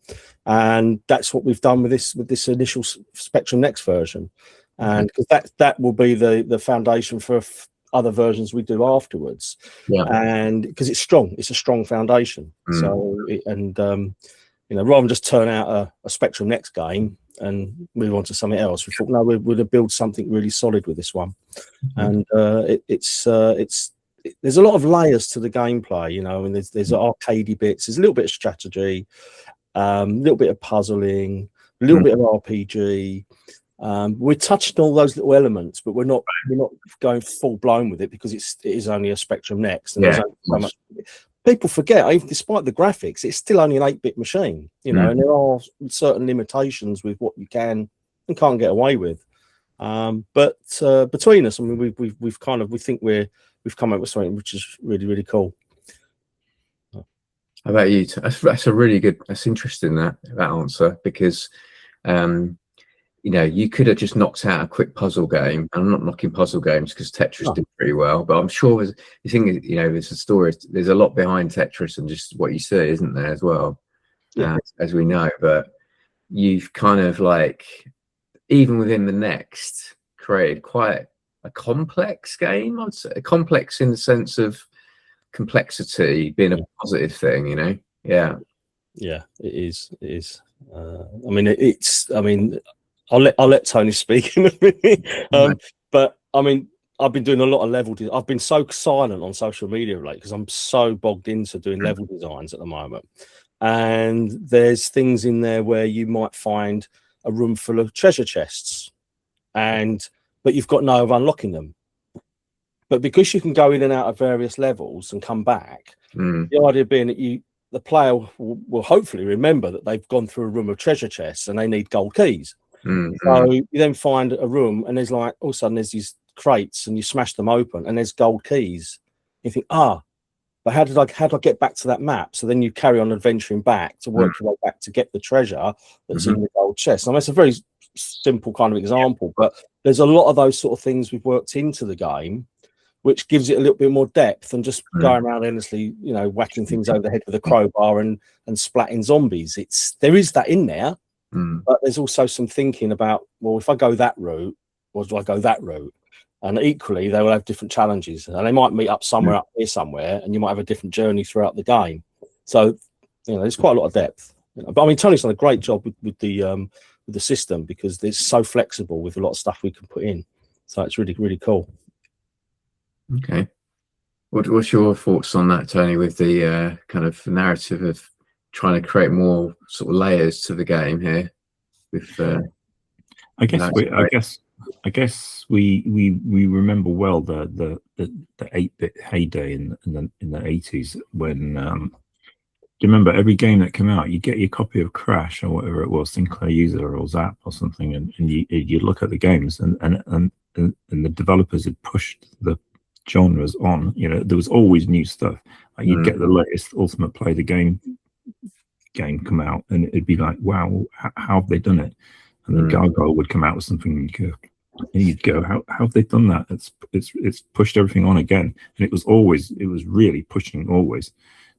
And that's what we've done with this initial Spectrum Next version, and because that will be the foundation for other versions we do afterwards. And because it's a strong foundation. So rather than just turn out a Spectrum Next game and move on to something else, we thought, no, we're going to build something really solid with this one. And there's a lot of layers to the gameplay, I mean, there's arcadey bits, there's a little bit of strategy, a little bit of puzzling, a little bit of RPG. We're touching all those little elements, but we're not going full blown with it, because it is only a Spectrum Next, and there's only so much. People forget, even despite the graphics, it's still only an 8-bit machine, and there are certain limitations with what you can and can't get away with. But between us, I mean, we think we've come up with something which is really, really cool. How about you? That's a really good. That's interesting, that answer, because you could have just knocked out a quick puzzle game. I'm not knocking puzzle games, because Tetris did pretty well, but I'm sure the thing is, there's a story. There's a lot behind Tetris and just what you see, isn't there, as well, as we know. But you've kind of, like, even within the Next, created quite a complex game. I'd say complex in the sense of complexity being a positive thing. Yeah, it is. It is. I mean, I'll let Tony speak in a minute. But I mean, I've been doing a lot of level. I've been so silent on social media lately because I'm so bogged into doing level designs at the moment. And there's things in there where you might find a room full of treasure chests, but you've got no way of unlocking them. But because you can go in and out of various levels and come back, the idea being that the player will hopefully remember that they've gone through a room of treasure chests and they need gold keys. So you then find a room and there's, like, all of a sudden there's these crates, and you smash them open and there's gold keys. You think, but how did I get back to that map? So then you carry on adventuring back to work your way back to get the treasure that's in the gold chest. I mean, it's a very simple kind of example, but there's a lot of those sort of things we've worked into the game, which gives it a little bit more depth than just going around endlessly, whacking things over the head with a crowbar and splatting zombies. There is that in there, but there's also some thinking about, well, if I go that route, or do I go that route? And equally, they will have different challenges, and they might meet up somewhere up here somewhere, and you might have a different journey throughout the game. So, there's quite a lot of depth. But I mean, Tony's done a great job with the system, because it's so flexible with a lot of stuff we can put in. So it's really, really cool. Okay. What's your thoughts on that, Tony, with the kind of narrative of trying to create more sort of layers to the game here? With I guess we remember well the 8-bit heyday in the 80s, when do you remember every game that came out, you get your copy of Crash or whatever it was, Sinclair User or Zap or something, and you look at the games, and the developers had pushed the genres on. There was always new stuff. Like, you'd get the latest Ultimate Play the Game game come out, and it'd be like, wow, how have they done it? And then Gargoyle would come out with something, and you'd go, how have they done that? It's pushed everything on again, and it was really pushing always.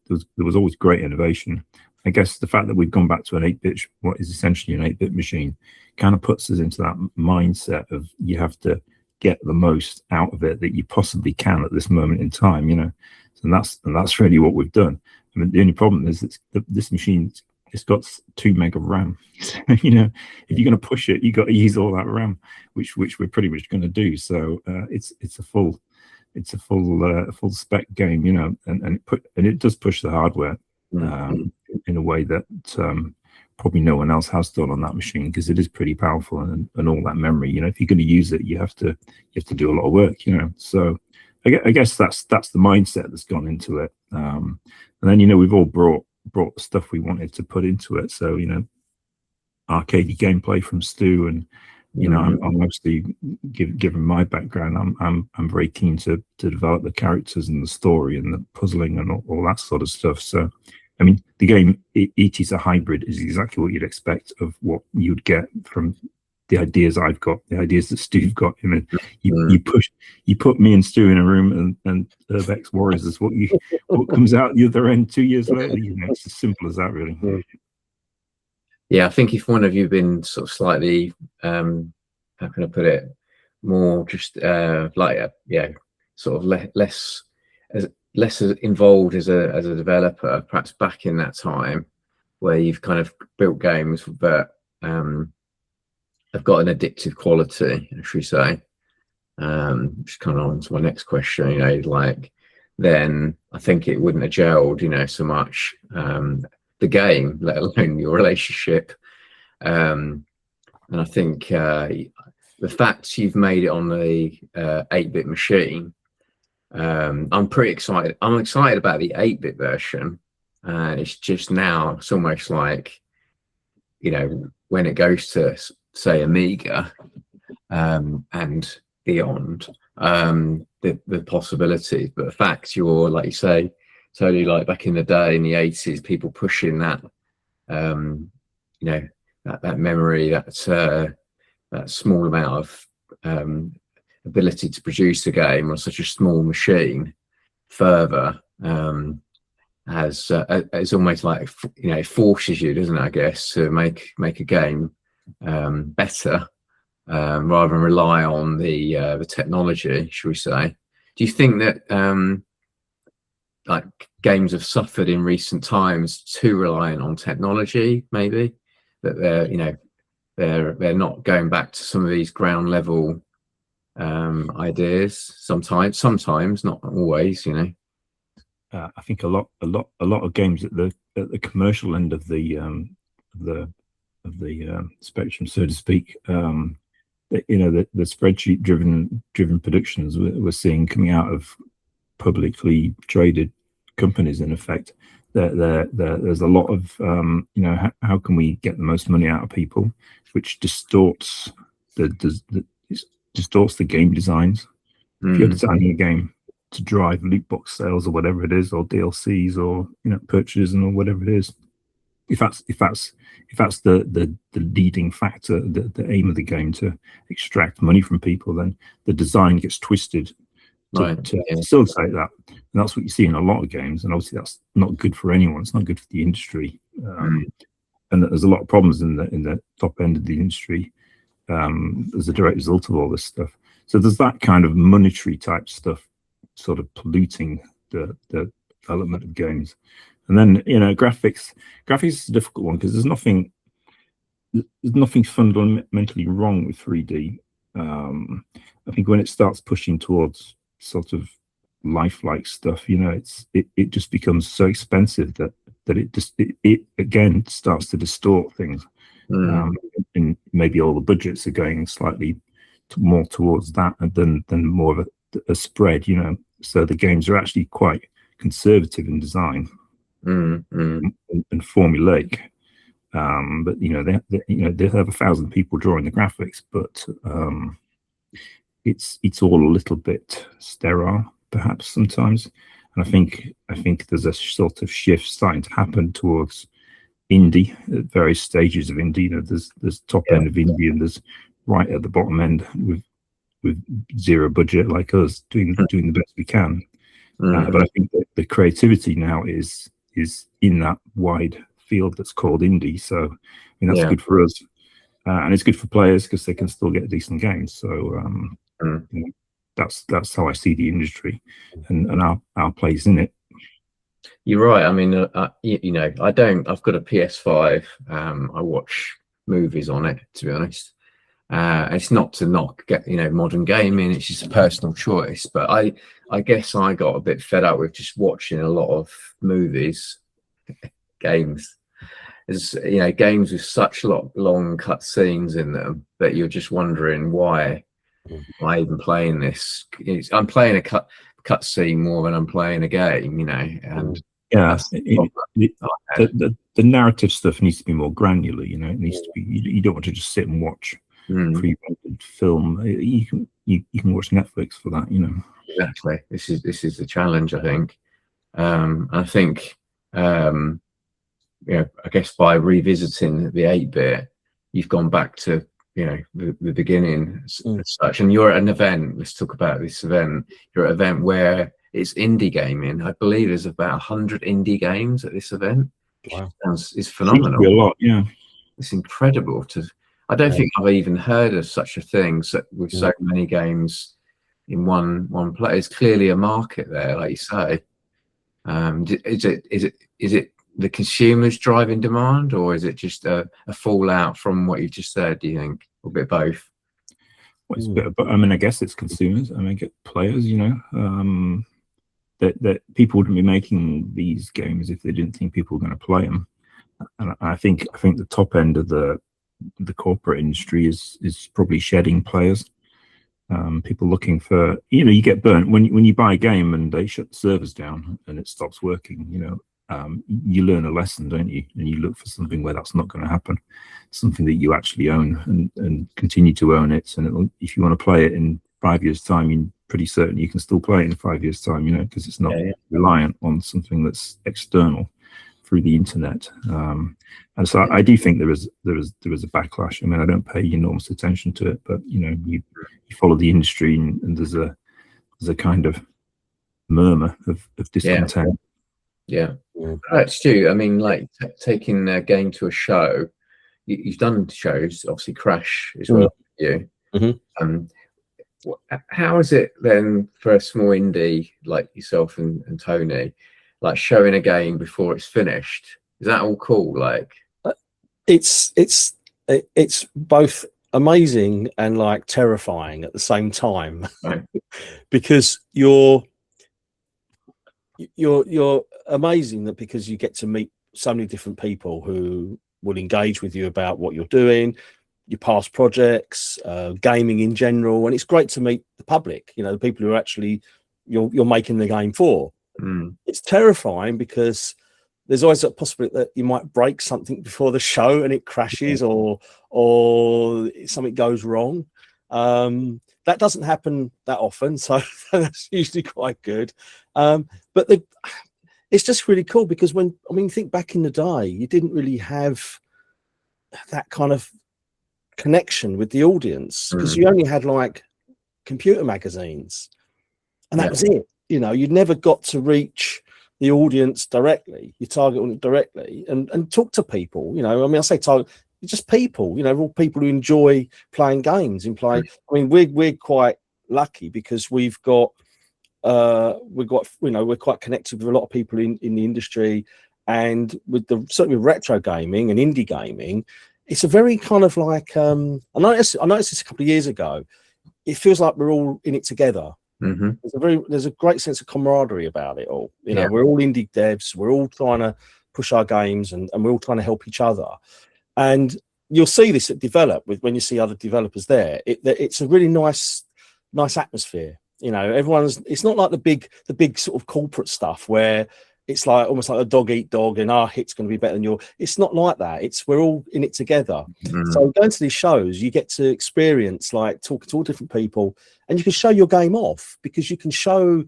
There was always great innovation. I guess the fact that we've gone back to an 8-bit, what is essentially an 8-bit machine, kind of puts us into that mindset of you have to get the most out of it that you possibly can at this moment in time, and that's really what we've done. I mean, the only problem is this machine, it's got 2 meg of RAM. So, if you're going to push it, you got to use all that RAM, which we're pretty much going to do. So it's a full spec game, and it does push the hardware in a way that probably no one else has done on that machine, because it is pretty powerful, and all that memory. If you're going to use it, you have to do a lot of work. So I guess that's the mindset that's gone into it. And then we've all brought the stuff we wanted to put into it. So arcadey gameplay from Stoo, and I'm obviously given my background, I'm very keen to develop the characters and the story and the puzzling and all that sort of stuff. So I mean, the game it is a hybrid, is exactly what you'd expect of what you'd get from the ideas I've got, the ideas that Stew's got. You put me and Stew in a room, and Urbx Warriors is what comes out the other end 2 years later. It's as simple as that, really. Yeah, I think if one of you been sort of slightly, how can I put it, more just sort of less involved as a developer, perhaps back in that time, where you've kind of built games that have got an addictive quality, should we say? Just kind of on to my next question, then I think it wouldn't have gelled, so much the game, let alone your relationship. And I think the fact you've made it on the 8-bit machine, I'm pretty excited. I'm excited about the 8-bit version. It's just now, it's almost like, when it goes to, say, Amiga and beyond, the possibilities. But the fact you're, like you say, totally like back in the day in the 80s, people pushing that, that memory, that small amount of ability to produce a game on such a small machine further, as almost like, it forces you, doesn't it, I guess, to make a game better, rather than rely on the technology, should we say. Do you think that like games have suffered in recent times too reliant on technology, maybe, that they're not going back to some of these ground level ideas sometimes, not always, I think a lot of games at the commercial end of the spectrum, so to speak, the spreadsheet driven productions we're seeing coming out of publicly traded companies, in effect, there's a lot of how can we get the most money out of people, which distorts the game designs. If you're designing a game to drive loot box sales or whatever it is, or DLCs, or purchases or whatever it is, if that's the leading factor, the aim of the game, to extract money from people, then the design gets twisted to facilitate that. And that's what you see in a lot of games, and obviously that's not good for anyone. It's not good for the industry, and there's a lot of problems in the top end of the industry as a direct result of all this stuff. So there's that kind of monetary type stuff sort of polluting the development of games. And then graphics is a difficult one, because there's nothing fundamentally wrong with 3D. I think when it starts pushing towards sort of lifelike stuff, it just becomes so expensive that it again starts to distort things. And maybe all the budgets are going slightly more towards that than more of a spread, so the games are actually quite conservative in design and formulaic, but they have 1,000 people drawing the graphics, but it's all a little bit sterile perhaps sometimes. And I think there's a sort of shift starting to happen towards indie at various stages of indie. There's top end of indie, and there's right at the bottom end with zero budget like us doing the best we can. But I think that the creativity now is in that wide field that's called indie. So I mean, that's good for us, and it's good for players because they can still get decent games. So you know, that's how I see the industry and our place in it. You're right. I mean, you know, I've got a PS5. I watch movies on it, to be honest. It's not to knock, modern gaming. It's just a personal choice. But I guess I got a bit fed up with just watching a lot of movies, games. There's, games with such long cut scenes in them that you're just wondering why am I even playing this? I'm playing a cut scene more than I'm playing a game, and the narrative stuff needs to be more granular. It needs to be. You don't want to just sit and watch pre-rendered film. You can watch Netflix for that. Exactly. This is the challenge, I think. I think I guess by revisiting the 8-bit, you've gone back to the beginning as such. And you're at an event. Let's talk about this event. You're at an event where it's indie gaming. I believe there's about 100 indie games at this event. Wow, it's phenomenal. Seems to be a lot, yeah. It's incredible. I don't think I've even heard of such a thing. So with so many games in one place, it's clearly a market there, like you say. Is it the consumers driving demand, or is it just a fallout from what you've just said? Do you think, or a bit of both? Well, it's a bit, but I mean, I guess it's consumers. I mean, get players. That people wouldn't be making these games if they didn't think people were going to play them. And I think the top end of the corporate industry is probably shedding players. People looking for, you get burnt when you buy a game and they shut the servers down and it stops working. You learn a lesson, don't you? And you look for something where that's not going to happen, something that you actually own and continue to own it. And if you want to play it in 5 years' time, you're pretty certain you can still play it in 5 years' time, because it's not reliant on something that's external through the internet. And so I do think there is a backlash. I mean, I don't pay enormous attention to it, but you follow the industry and there's a kind of murmur of discontent. Yeah. Right, Stu, I mean, like taking a game to a show, you've done shows, obviously Crash as well. How is it then for a small indie like yourself and Tony, like showing a game before it's finished? Is that all cool? Like, it's both amazing and like terrifying at the same time, right. Because you're amazing that because you get to meet so many different people who will engage with you about what you're doing, your past projects, gaming in general, and it's great to meet the public. The people who are actually you're making the game for. It's terrifying because there's always a possibility that you might break something before the show and it crashes or something goes wrong. That doesn't happen that often, so that's usually quite good. But it's just really cool because think back in the day, you didn't really have that kind of connection with the audience because you only had like computer magazines, and that was it. You'd never got to reach the audience directly, your target audience directly, and talk to people. I say target, just people. All people who enjoy playing games and play. I mean, we're quite lucky because we're quite connected with a lot of people in the industry, and certainly with retro gaming and indie gaming, it's a very kind of like I noticed this a couple of years ago. It feels like we're all in it together. There's a great sense of camaraderie about it all. We're all indie devs. We're all trying to push our games, and we're all trying to help each other. And you'll see this at Develop when you see other developers there. It's a really nice atmosphere. It's not like the big sort of corporate stuff where it's like almost like a dog eat dog and our hit's going to be better than yours. It's not like that. We're all in it together. So going to these shows, you get to experience like talking to all different people, and you can show your game off because you can show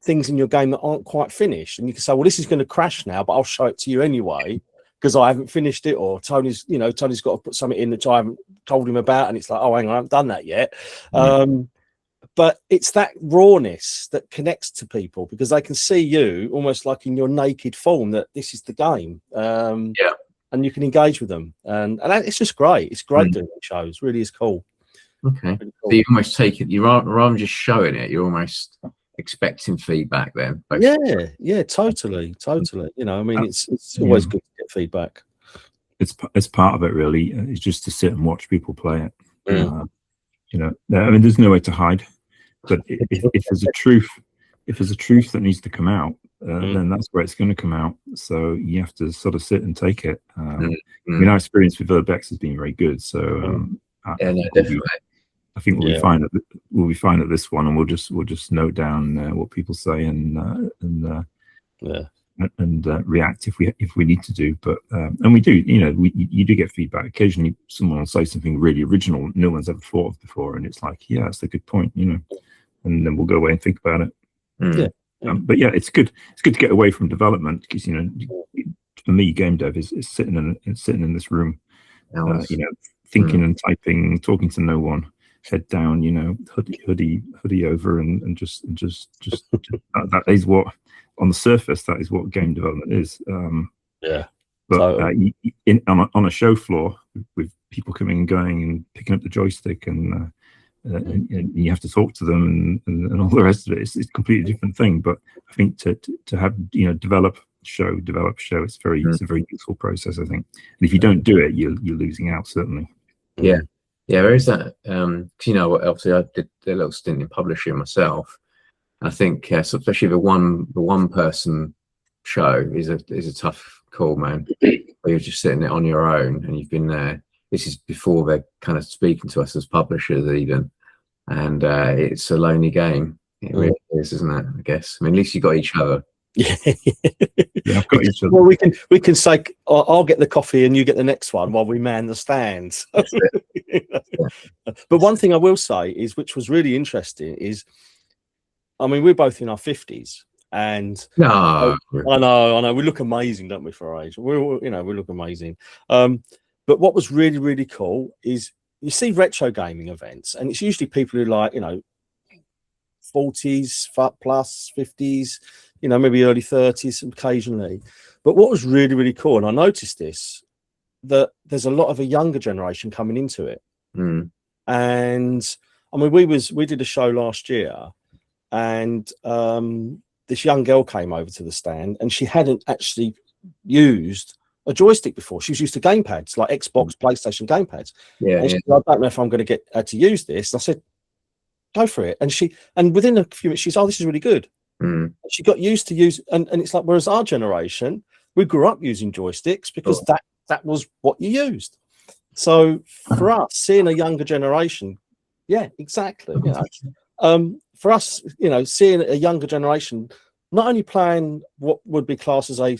things in your game that aren't quite finished, and you can say, well, this is going to crash now, but I'll show it to you anyway because I haven't finished it, or Tony's got to put something in that I haven't told him about, and it's like, oh, hang on, I haven't done that yet. But it's that rawness that connects to people, because they can see you almost like in your naked form, that this is the game. And you can engage with them, and it's just great. It's great doing shows. Really is cool. Okay, really cool. So you almost take it. Rather than just showing it, you're almost expecting feedback then. Basically. Yeah, totally. You know, I mean, it's always good to get feedback. It's part of it, really. It's just to sit and watch people play it. You know, I mean, there's no way to hide. But if there's a truth that needs to come out, then that's where it's going to come out. So you have to sort of sit and take it. I mean, our experience with Urbx has been very good. So definitely. I think we'll be fine at this one, and we'll just note down what people say and react if we need to do. But and we do, you know, you do get feedback occasionally. Someone will say something really original no one's ever thought of before, and it's like, yeah, that's a good point, you know. And then we'll go away and think about it. But yeah, it's good to get away from development, because, you know, for me, game dev is sitting in this room, you know, thinking and typing, talking to no one, head down, you know, hoodie over, and just that is what, on the surface, that is what game development is. But on a show floor with people coming and going and picking up the joystick, and you have to talk to them and all the rest of it, it's a completely different thing. But I think to have, you know, develop show, it's a very useful process, I think. And if you don't do it, you're losing out, certainly. Yeah, there is that. You know, obviously I did a little stint in publishing myself. I think especially the one person show is a tough call, man. Where you're just sitting there on your own, and you've been there. This is before they're kind of speaking to us as publishers, even, and it's a lonely game. It really is, isn't it? I guess. I mean, at least you got each other. Yeah, I've got each other. Well, we can say, I'll get the coffee and you get the next one while we man the stands. But one thing I will say is, which was really interesting, is, I mean, we're both in our 50s, and I know, we look amazing, don't we, for our age? We look amazing. But what was really, really cool is, you see retro gaming events, and it's usually people who, like, you know, 40s plus, 50s, you know, maybe early 30s occasionally. But what was really, really cool, and I noticed this, that there's a lot of a younger generation coming into it. And I mean, we did a show last year, and this young girl came over to the stand, and she hadn't actually used a joystick before. She was used to gamepads, like Xbox, PlayStation gamepads. And she said, I don't know if I'm going to get her to use this. And I said, go for it. And within a few minutes, she's, oh, this is really good. She got used to use, and it's like, whereas our generation, we grew up using joysticks because that was what you used. So for us, seeing a younger generation, exactly. You know, for us, you know, seeing a younger generation not only playing what would be classed as a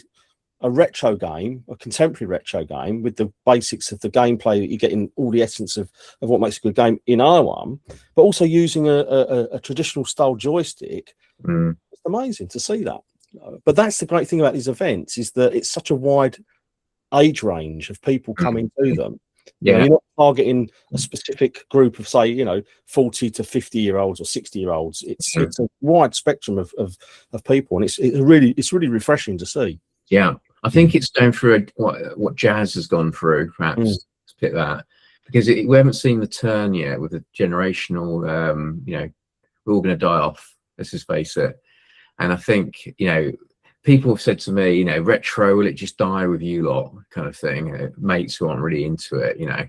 retro game, a contemporary retro game, with the basics of the gameplay that you get in all the essence of what makes a good game in R1, but also using a traditional style joystick. It's amazing to see that. But that's the great thing about these events, is that it's such a wide age range of people coming to them. You know, you're not targeting a specific group of, say, you know, 40 to 50-year-olds or 60-year-olds. It's a wide spectrum of people, and it's really refreshing to see. Yeah, I think it's going through what jazz has gone through, perhaps, to pick that, because we haven't seen the turn yet with the generational. You know, we're all going to die off. Let's just face it. And I think, you know, people have said to me, you know, retro, will it just die with you lot, kind of thing. Mates who aren't really into it, you know.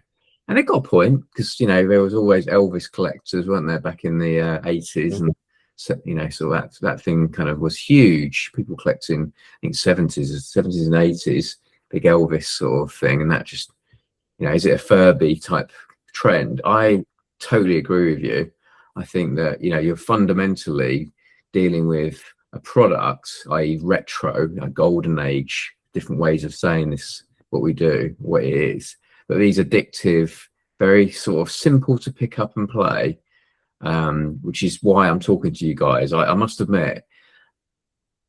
And they got a point, because, you know, there was always Elvis collectors, weren't there, back in the 80s, and so, you know, so that thing kind of was huge. People collecting, I think, 70s and 80s, big Elvis sort of thing, and that just, you know, is it a Furby type trend? I totally agree with you. I think that, you know, you're fundamentally dealing with a product, i.e. retro, a golden age, different ways of saying this, what we do, what it is. But these addictive, very sort of simple to pick up and play, which is why I'm talking to you guys. I must admit,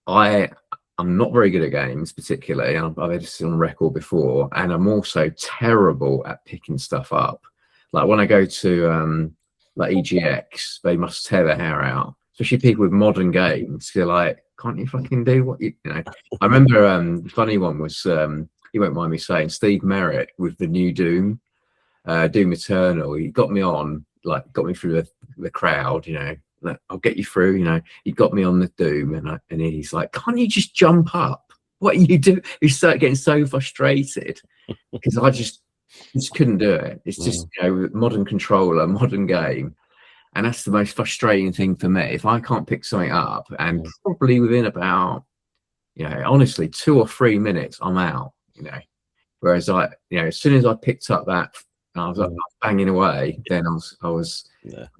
I'm I'm not very good at games, particularly. I've edited on record before, and I'm also terrible at picking stuff up. Like when I go to like EGX, they must tear their hair out, especially people with modern games. They're like, can't you fucking do what you know? I remember the funny one was you won't mind me saying, Steve Merritt with the new Doom Eternal. He got me on, like got me through the crowd, you know. Like, I'll get you through, you know. He got me on the Doom, and he's like, can't you just jump up? What you do? He started getting so frustrated because I just couldn't do it. It's just, you know, modern controller, modern game, and that's the most frustrating thing for me. If I can't pick something up, and probably within about, you know, honestly, 2 or 3 minutes, I'm out, you know. Whereas you know, as soon as I picked up that, I was like banging away, then I was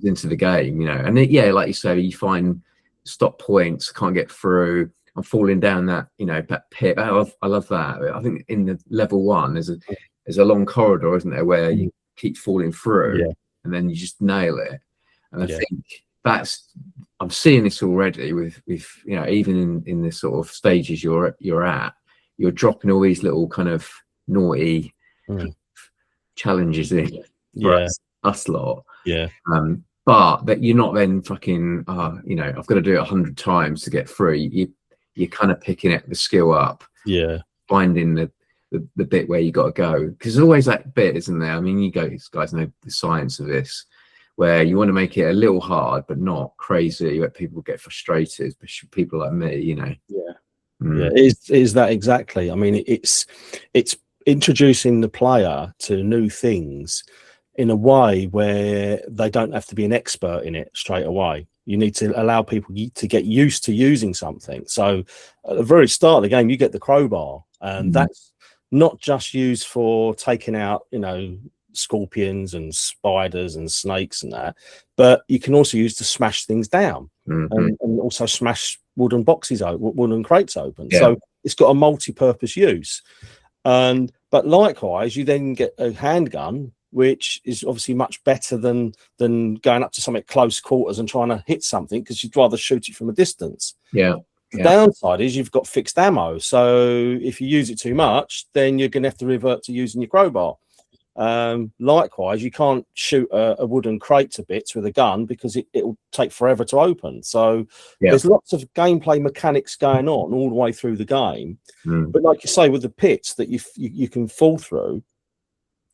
into the game, you know. And like you say, you find stop points, can't get through. I'm falling down that, you know, that pit. I love that. I think in the level 1 there's a long corridor, isn't there, where you keep falling through, and then you just nail it. And I think I'm seeing this already with you know, even in the sort of stages you're at, you're dropping all these little kind of naughty challenges in for us lot, but that you're not then fucking you know, I've got to do it 100 times to get through. You're kind of picking the skill up, finding the bit where you got to go, because there's always that bit, isn't there? I mean, you guys know the science of this, where you want to make it a little hard but not crazy, where people get frustrated, especially people like me, you know. Is that exactly? I mean, it's introducing the player to new things in a way where they don't have to be an expert in it straight away. You need to allow people to get used to using something. So at the very start of the game, you get the crowbar, and that's not just used for taking out, you know, scorpions and spiders and snakes and that, but you can also use to smash things down, and also smash wooden boxes open, wooden crates open. So it's got a multi-purpose use. But likewise, you then get a handgun, which is obviously much better than going up to something close quarters and trying to hit something, because you'd rather shoot it from a distance. The downside is you've got fixed ammo, so if you use it too much, then you're going to have to revert to using your crowbar. Likewise, you can't shoot a wooden crate to bits with a gun, because it will take forever to open. So there's lots of gameplay mechanics going on all the way through the game. But like you say, with the pits that you can fall through,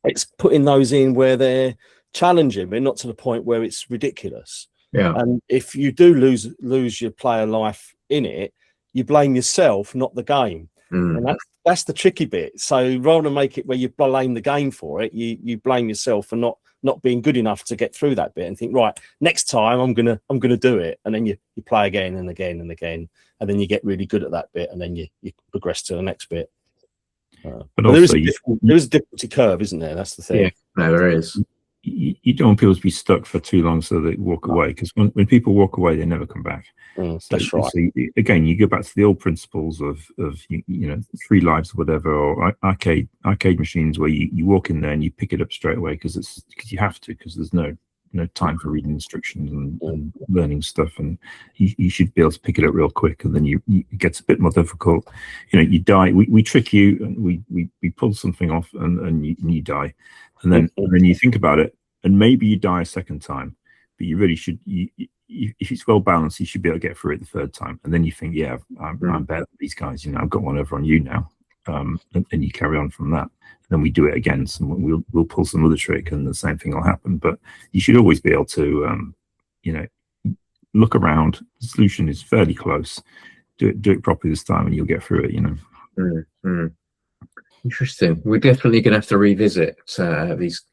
it's putting those in where they're challenging, but not to the point where it's ridiculous. And if you do lose your player life in it, you blame yourself, not the game. And that's the tricky bit. So rather than make it where you blame the game for it, you blame yourself for not being good enough to get through that bit, and think, right, next time I'm gonna do it. And then you play again and again and again, and then you get really good at that bit, and then you progress to the next bit. But also, there is a difficulty curve, isn't there? That's the thing. No, there is. You don't want people to be stuck for too long so they walk away, because when people walk away, they never come back. That's right. So again, you go back to the old principles of you know, 3 lives or whatever, or arcade machines, where you walk in there and you pick it up straight away, because you have to, because there's no time for reading instructions and learning stuff, and you should be able to pick it up real quick. And then it gets a bit more difficult. You know, you die. We trick you, and we pull something off, and you die. And then you think about it, and maybe you die a second time, but you really should. If it's well balanced, you should be able to get through it the 3rd time. And then you think, I'm better than these guys. You know, I've got one over on you now, and you carry on from that. And then we do it again. So we'll pull some other trick, and the same thing will happen. But you should always be able to, you know, look around. The solution is fairly close. Do it properly this time, and you'll get through it. You know. Interesting. We're definitely going to have to revisit these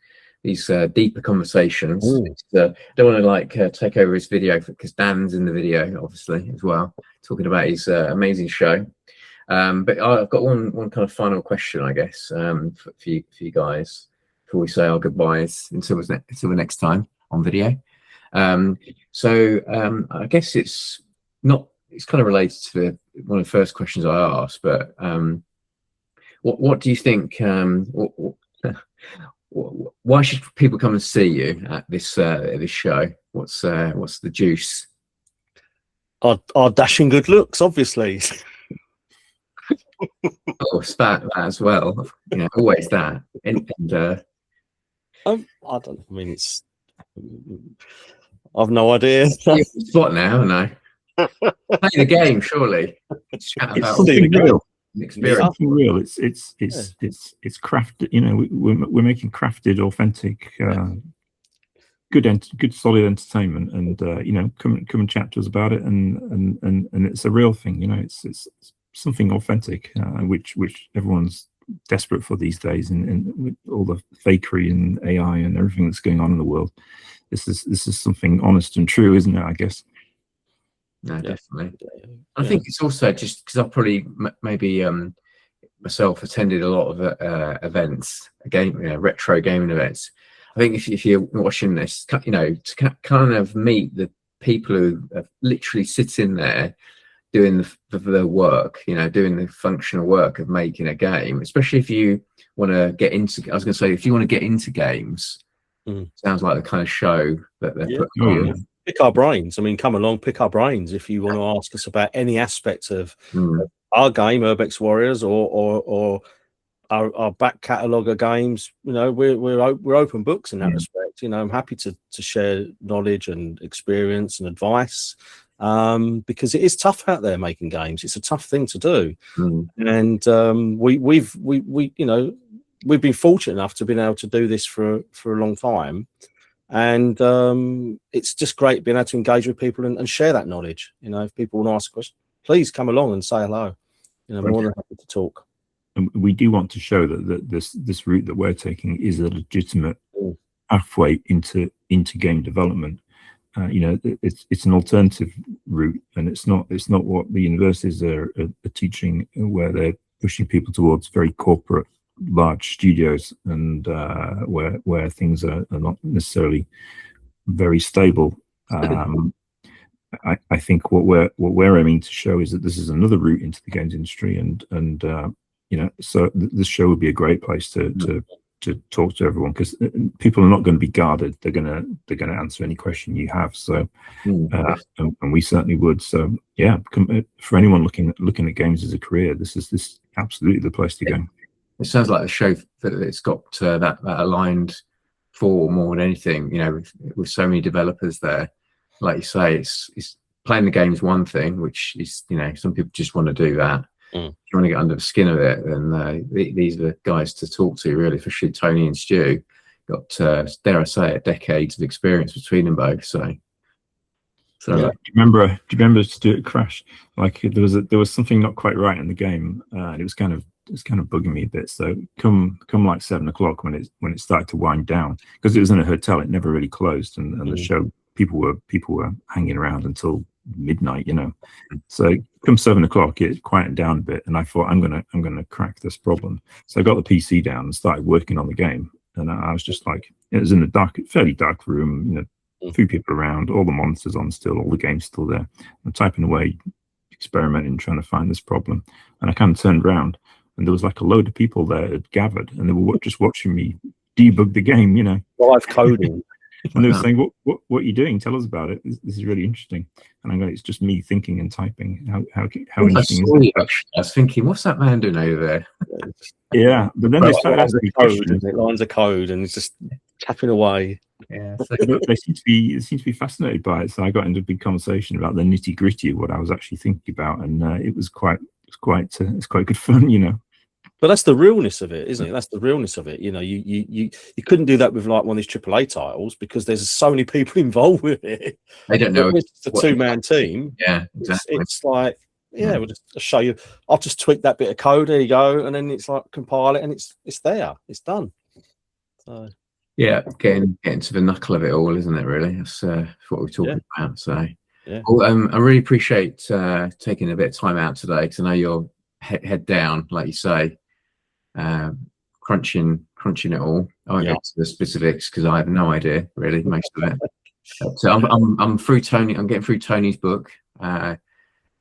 deeper conversations. Don't want to take over his video, because Dan's in the video obviously as well, talking about his amazing show. But I've got one kind of final question, I guess, for you guys before we say our goodbyes until the next time on video. So I guess it's kind of related to one of the first questions I asked, but what do you think? Why should people come and see you at this show? What's the juice? Our dashing good looks, obviously. Oh, that as well. Always that. And I don't know. I mean, I've no idea. spot now, no. Play the game, surely. Chat It's about something real. experience. Something real. It's crafted. We're making crafted, authentic, good solid entertainment, and come and chat to us about it, and it's a real thing. It's something authentic, which everyone's desperate for these days, and with all the fakery and AI and everything that's going on in the world. This is something honest and true, isn't it? I guess. No, definitely. I think it's also just because I've probably maybe myself attended a lot of events, retro gaming events. I think if you're watching this, to kind of meet the people who are literally sitting there doing the work, doing the functional work of making a game, especially if you want to get into, I was going to say, if you want to get into games, sounds like the kind of show that they're putting on. Yeah. Pick our brains. I mean, come along, pick our brains if you want to ask us about any aspect of our game, Urbx Warriors, or our back catalogue of games. We're open books in that respect. I'm happy to share knowledge and experience and advice, because it is tough out there making games. It's a tough thing to do, and we've been fortunate enough to be able to do this for a long time. And it's just great being able to engage with people and share that knowledge. If people want to ask a question, please come along and say hello. More than happy to talk. And we do want to show that this route that we're taking is a legitimate pathway into game development. It's an alternative route, and it's not what the universities are teaching, where they're pushing people towards very corporate, large studios, and where things are not necessarily very stable. I think what we're aiming to show is that this is another route into the games industry, and so this show would be a great place to talk to everyone, because people are not going to be guarded. They're going to answer any question you have. So and we certainly would. So yeah, for anyone looking at games as a career, this is absolutely the place to go. It sounds like a show that it's got that aligned for more than anything, with so many developers there. Like you say, it's playing the game is one thing, which is, some people just want to do that. If you want to get under the skin of it, then these are the guys to talk to, really, especially Tony and Stoo. Got, dare I say it, decades of experience between them both. So do you remember Stoo at Crash? Like there was something not quite right in the game, and it was kind of bugging me a bit. So come like 7 o'clock when it started to wind down, because it was in a hotel, it never really closed, and the show people were hanging around until midnight. So come 7 o'clock, it quieted down a bit, and I thought I'm gonna crack this problem. So I got the PC down and started working on the game, and I was just like, it was in a fairly dark room, a few people around, all the monitors on still, all the games still there. I'm typing away, experimenting, trying to find this problem, and I kind of turned around, and there was like a load of people there had gathered, and they were just watching me debug the game, live coding. And they were saying, what are you doing? Tell us about it. This is really interesting. And I'm going, it's just me thinking and typing. How interesting is it? I was thinking, what's that man doing over there? Yeah, but then they started asking questions. Lines of code, and it's just tapping away. Yeah, they seem to be fascinated by it. So I got into a big conversation about the nitty gritty of what I was actually thinking about, and it's quite good fun, But that's the realness of it, isn't it? That's the realness of it. You couldn't do that with like one of these AAA titles, because there's so many people involved with it. They don't know. It's a two-man team. Yeah, exactly. It's like, we'll just show you. I'll just tweak that bit of code. There you go, and then it's like compile it, and it's there. It's done. So yeah, getting to the knuckle of it all, isn't it? Really, that's what we're talking about. So yeah. Well, I really appreciate taking a bit of time out today, because I know you're head down, like you say. Crunching it all. I won't get to the specifics because I have no idea really most of it. So I'm through Tony. I'm getting through Tony's book.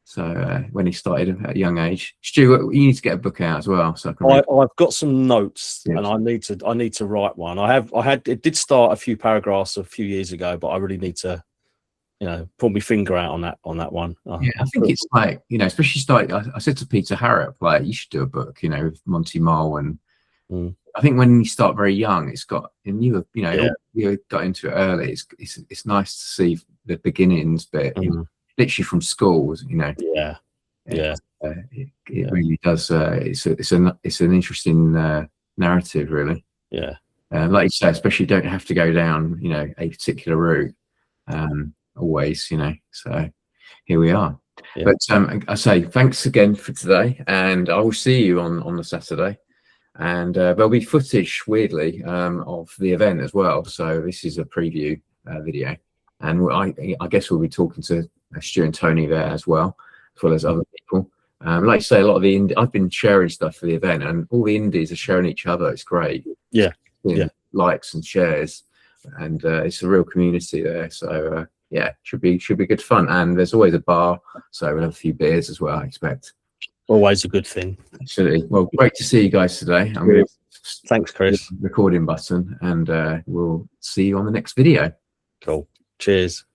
So when he started at a young age, Stu, you need to get a book out as well. So I've got some notes, and I need to write one. It did start a few paragraphs a few years ago, but I really need to pull my finger out on that one. Yeah, I think it's like, especially I said to Peter Harrop, like, you should do a book, with Monty Mole, and I think when you start very young, it's got, and you got into it early. It's nice to see the beginnings bit, literally from schools, Yeah. It really does. It's an interesting narrative, really. Yeah. Like you say, especially don't have to go down, a particular route. Always, so here we are. Yeah. But I say thanks again for today, and I will see you on the Saturday, and there'll be footage, weirdly, of the event as well. So this is a preview video, and I guess we'll be talking to Stu and Tony there as well as other people. Like you say, a lot of the I've been sharing stuff for the event, and all the indies are sharing each other. It's great. Yeah. Likes and shares, and it's a real community there. So should be good fun. And there's always a bar, so we'll have a few beers as well, I expect. Always a good thing. Absolutely. Well, great to see you guys today. I'm going to Thanks, Chris. Recording button, and we'll see you on the next video. Cool. Cheers.